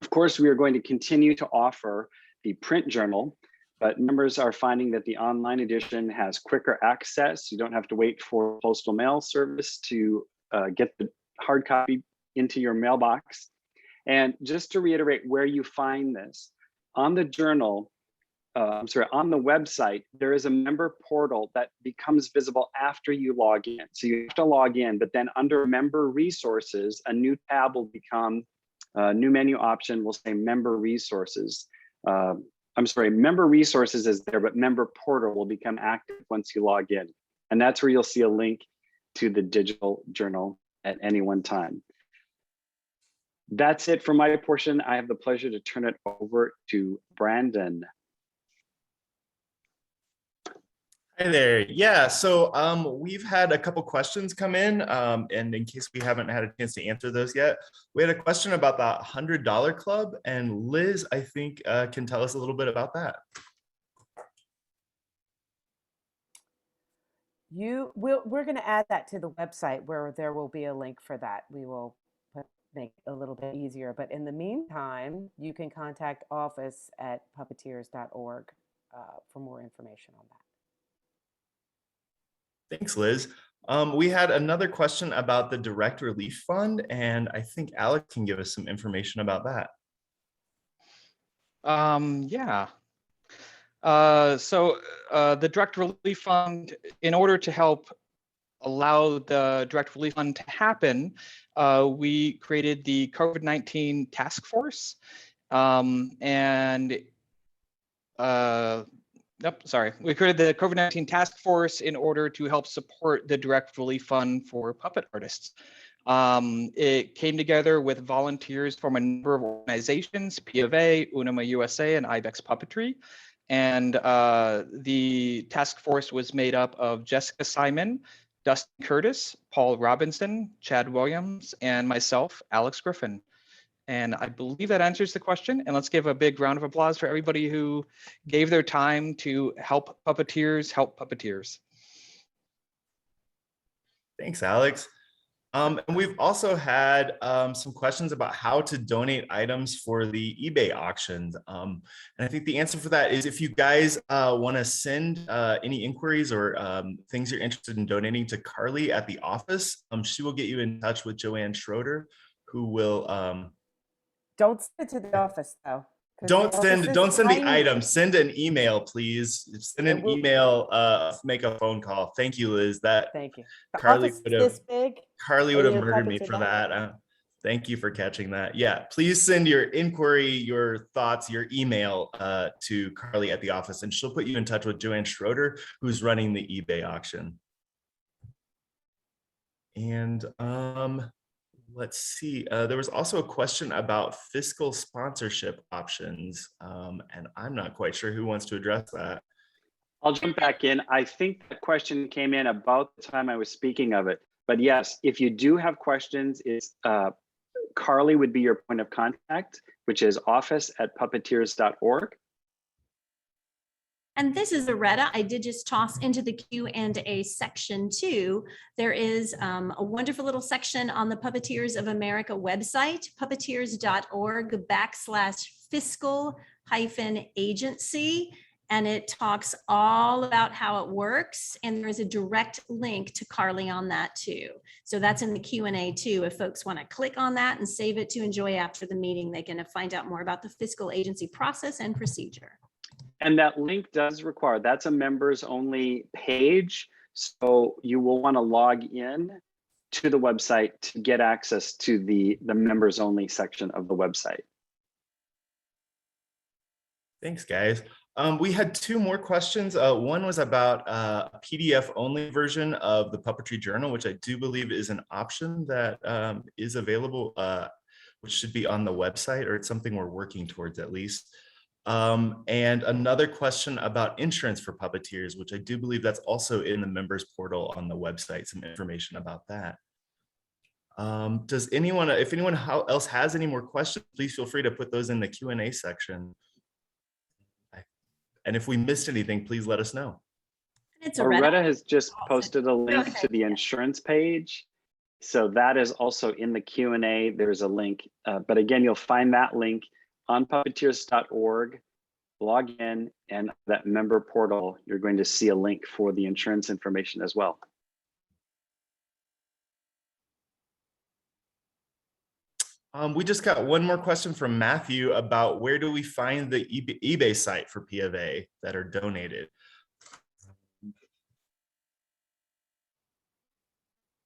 Of course, we are going to continue to offer the print journal, but members are finding that the online edition has quicker access. You don't have to wait for postal mail service to get the hard copy into your mailbox. And just to reiterate where you find this, on the journal, on the website, there is a member portal that becomes visible after you log in. So you have to log in, but then under member resources, a new tab will become a new menu option will say member resources. Member resources is there, but member portal will become active once you log in. And that's where you'll see a link to the digital journal at any one time. That's it for my portion. I have the pleasure to turn it over to Brandon. Hi there. Yeah, so we've had a couple questions come in, and in case we haven't had a chance to answer those yet, we had a question about the $100 club, and Liz, I think, can tell us a little bit about that. We're going to add that to the website where there will be a link for that. We will make it a little bit easier, but in the meantime, you can contact office@puppeteers.org for more information on that. Thanks, Liz. We had another question about the Direct Relief Fund, and I think Alex can give us some information about that. Yeah. The Direct Relief Fund, in order to help allow the Direct Relief Fund to happen, we created the COVID-19 task force. And We created the COVID-19 task force in order to help support the direct relief fund for puppet artists. It came together with volunteers from a number of organizations, PofA, Unima USA, and Ibex Puppetry. And the task force was made up of Jessica Simon, Dustin Curtis, Paul Robinson, Chad Williams, and myself, Alex Griffin. And I believe that answers the question. And let's give a big round of applause for everybody who gave their time to help puppeteers help puppeteers. Thanks, Alex. And we've also had some questions about how to donate items for the eBay auctions. And I think the answer for that is if you guys want to send any inquiries or things you're interested in donating to Carly at the office, she will get you in touch with Joanne Schroeder, who will Don't send it to the office though. don't send the item, send an email, please. Send an email, make a phone call. Thank you, Liz. Thank you. Carly would have this big. Carly would have and murdered me puppets for are that. Thank you for catching that. Yeah, please send your inquiry, your thoughts, your email to Carly at the office, and she'll put you in touch with Joanne Schroeder, who's running the eBay auction. And let's see, there was also a question about fiscal sponsorship options, and I'm not quite sure who wants to address that. I'll jump back in. I think the question came in about the time I was speaking of it. But yes, if you do have questions, it's Carly would be your point of contact, which is office@puppeteers.org. And this is Loretta. I did just toss into the Q&A section too. There is a wonderful little section on the Puppeteers of America website, puppeteers.org/fiscal-agency. And it talks all about how it works. And there's a direct link to Carly on that too. So that's in the Q&A too. If folks want to click on that and save it to enjoy after the meeting, they can find out more about the fiscal agency process and procedure. And that link does require, that's a members only page. So you will want to log in to the website to get access to the members only section of the website. Thanks, guys. We had two more questions. One was about a PDF only version of the Puppetry Journal, which I do believe is an option that is available, which should be on the website, or it's something we're working towards at least. And another question about insurance for puppeteers, which I do believe that's also in the members portal on the website, some information about that. Does anyone, if anyone else has any more questions, please feel free to put those in the Q&A section. And if we missed anything, please let us know. Loretta has just posted a link to the insurance page. So that is also in the Q&A. There's a link, but again, you'll find that link on puppeteers.org. Log in, and that member portal, you're going to see a link for the insurance information as well. We just got one more question from Matthew about where do we find the eBay site for PofA that are donated.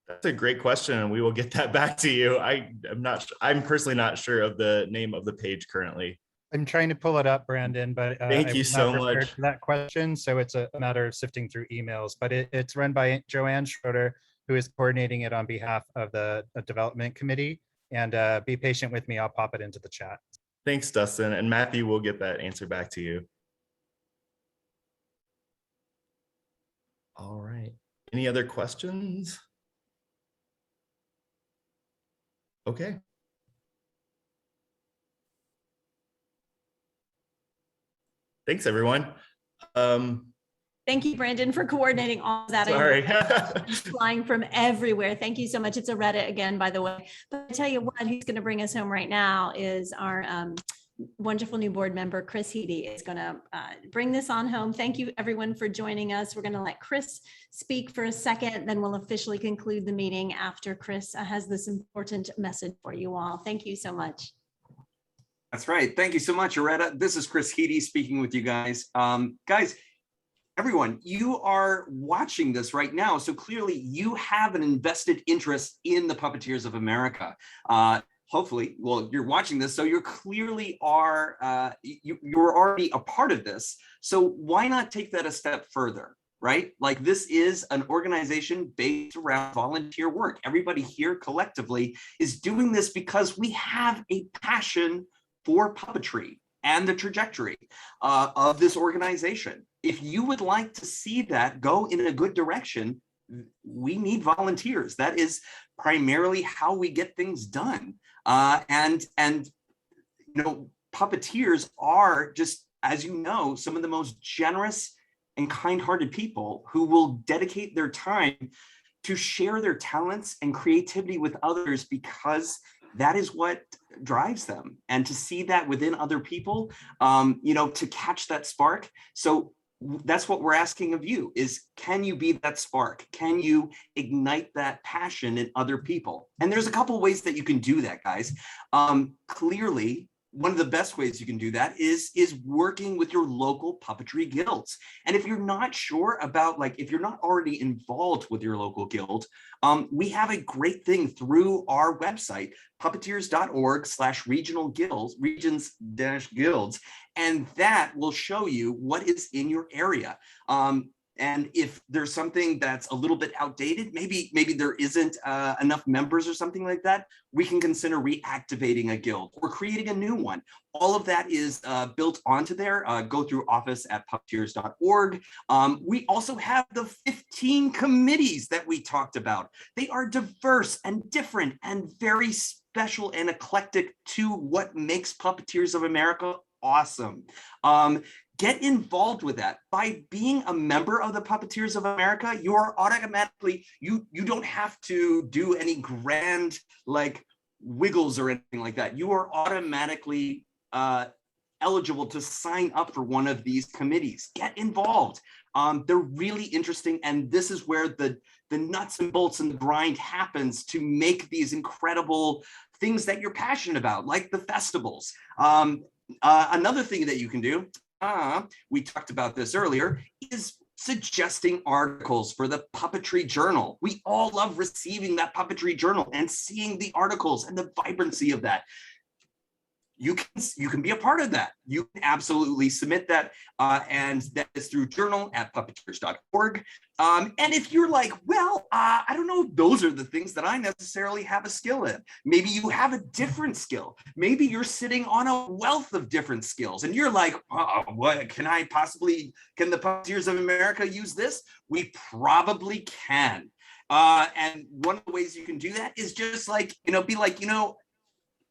That's a great question, and we will get that back to you. I'm personally not sure of the name of the page currently. I'm trying to pull it up, Brandon, but thank you so much for that question. So it's a matter of sifting through emails, but it's run by Joanne Schroeder, who is coordinating it on behalf of the development committee. And be patient with me, I'll pop it into the chat. Thanks, Dustin. And Matthew will get that answer back to you. All right. Any other questions? Okay. Thanks, everyone. Thank you, Brandon, for coordinating all of that. Sorry. Flying from everywhere. Thank you so much. It's Loretta again, by the way. But I tell you what, who's going to bring us home right now is our wonderful new board member, Chris Heedy, is going to bring this on home. Thank you, everyone, for joining us. We're going to let Chris speak for a second, then we'll officially conclude the meeting after Chris has this important message for you all. Thank you so much. That's right. Thank you so much, Loretta. This is Chris Heedy speaking with you guys. Guys, everyone, you are watching this right now, so clearly you have an invested interest in the Puppeteers of America. hopefully, well, you're watching this, so you're clearly you're already a part of this. So why not take that a step further, right? Like, this is an organization based around volunteer work. Everybody here collectively is doing this because we have a passion for puppetry and the trajectory of this organization. If you would like to see that go in a good direction, we need volunteers. That is primarily how we get things done. And you know, puppeteers are just, as you know, some of the most generous and kind-hearted people who will dedicate their time to share their talents and creativity with others, because that is what drives them. And to see that within other people, you know, to catch that spark. So that's what we're asking of you, is can you be that spark? Can you ignite that passion in other people? And there's a couple of ways that you can do that, guys. Clearly, one of the best ways you can do that is working with your local puppetry guilds. And if you're not sure about, like, if you're not already involved with your local guild, we have a great thing through our website, puppeteers.org/regional guilds, regions-guilds, and that will show you what is in your area. And if there's something that's a little bit outdated, maybe there isn't enough members or something like that, we can consider reactivating a guild or creating a new one. All of that is built onto there. Go through office@puppeteers.org. We also have the 15 committees that we talked about. They are diverse and different and very special and eclectic to what makes Puppeteers of America awesome. Get involved with that. By being a member of the Puppeteers of America, you are automatically, you don't have to do any grand like wiggles or anything like that. You are automatically eligible to sign up for one of these committees. Get involved. They're really interesting, and this is where the nuts and bolts and the grind happens to make these incredible things that you're passionate about, like the festivals. Another thing that you can do, we talked about this earlier, is suggesting articles for the Puppetry Journal. We all love receiving that Puppetry Journal and seeing the articles and the vibrancy of that. You can be a part of that. You can absolutely submit that, and that is through journal@puppeteers.org. And if you're like, well, I don't know if those are the things that I necessarily have a skill in. Maybe you have a different skill. Maybe you're sitting on a wealth of different skills, and you're like, what can the Puppeteers of America use this? We probably can. And one of the ways you can do that is just like, be like,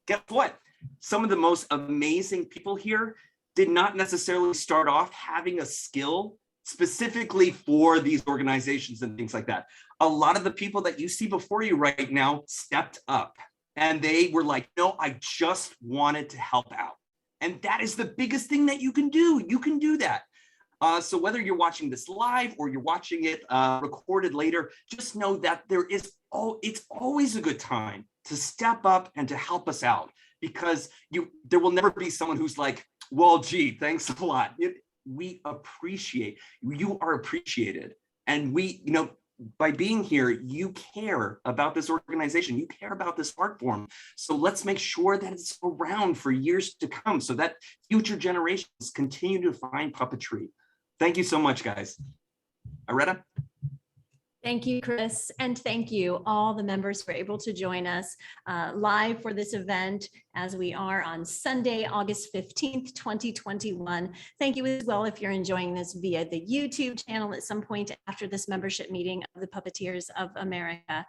guess what? Some of the most amazing people here did not necessarily start off having a skill specifically for these organizations and things like that. A lot of the people that you see before you right now stepped up, and they were like, no, I just wanted to help out. And that is the biggest thing that you can do. You can do that. So whether you're watching this live or you're watching it recorded later, just know that it's always a good time to step up and to help us out. Because there will never be someone who's like, well, gee, thanks a lot. We appreciate, you are appreciated. And by being here, you care about this organization, you care about this art form. So let's make sure that it's around for years to come so that future generations continue to find puppetry. Thank you so much, guys. Loretta? Thank you, Chris, and thank you all the members who are able to join us live for this event as we are on Sunday, August 15th, 2021. Thank you as well if you're enjoying this via the YouTube channel at some point after this membership meeting of the Puppeteers of America.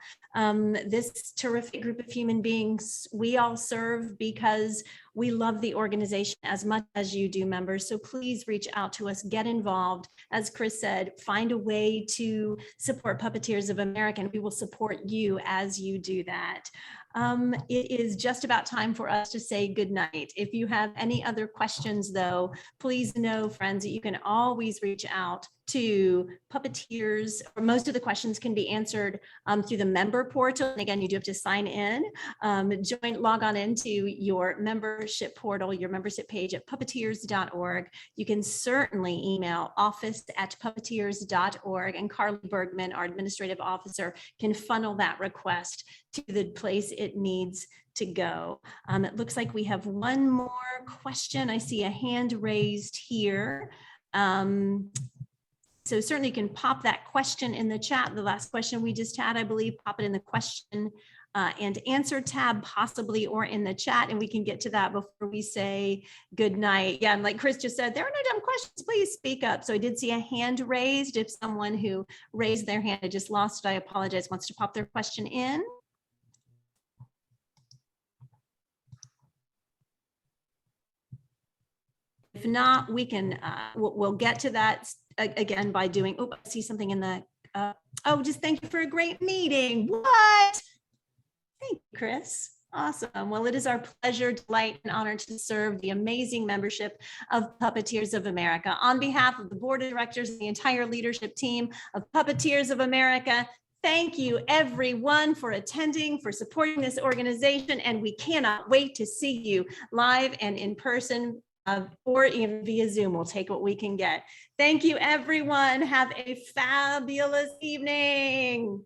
This terrific group of human beings, we all serve because we love the organization as much as you do, members. So please reach out to us, get involved. As Chris said, find a way to support Puppeteers of America, and we will support you as you do that. It is just about time for us to say good night. If you have any other questions, though, please know, friends, that you can always reach out to Puppeteers. Most of the questions can be answered through the member portal. And again, you do have to sign in. Log on into your membership portal, your membership page at puppeteers.org. You can certainly email office@puppeteers.org, and Carly Bergman, our administrative officer, can funnel that request to the place it needs to go. It looks like we have one more question. I see a hand raised here. So certainly you can pop that question in the chat. The last question we just had, I believe, pop it in the question and answer tab possibly, or in the chat, and we can get to that before we say good night. Yeah, and like Chris just said, there are no dumb questions, please speak up. So I did see a hand raised. If someone who raised their hand, I just lost it, I apologize, wants to pop their question in. If not, we can, we'll get to that again by doing, oh, I see something in the, oh, just thank you for a great meeting. What? Thank you, Chris. Awesome. Well, it is our pleasure, delight, and honor to serve the amazing membership of Puppeteers of America. On behalf of the board of directors and the entire leadership team of Puppeteers of America, thank you everyone for attending, for supporting this organization, and we cannot wait to see you live and in person or even via Zoom. We'll take what we can get. Thank you, everyone. Have a fabulous evening.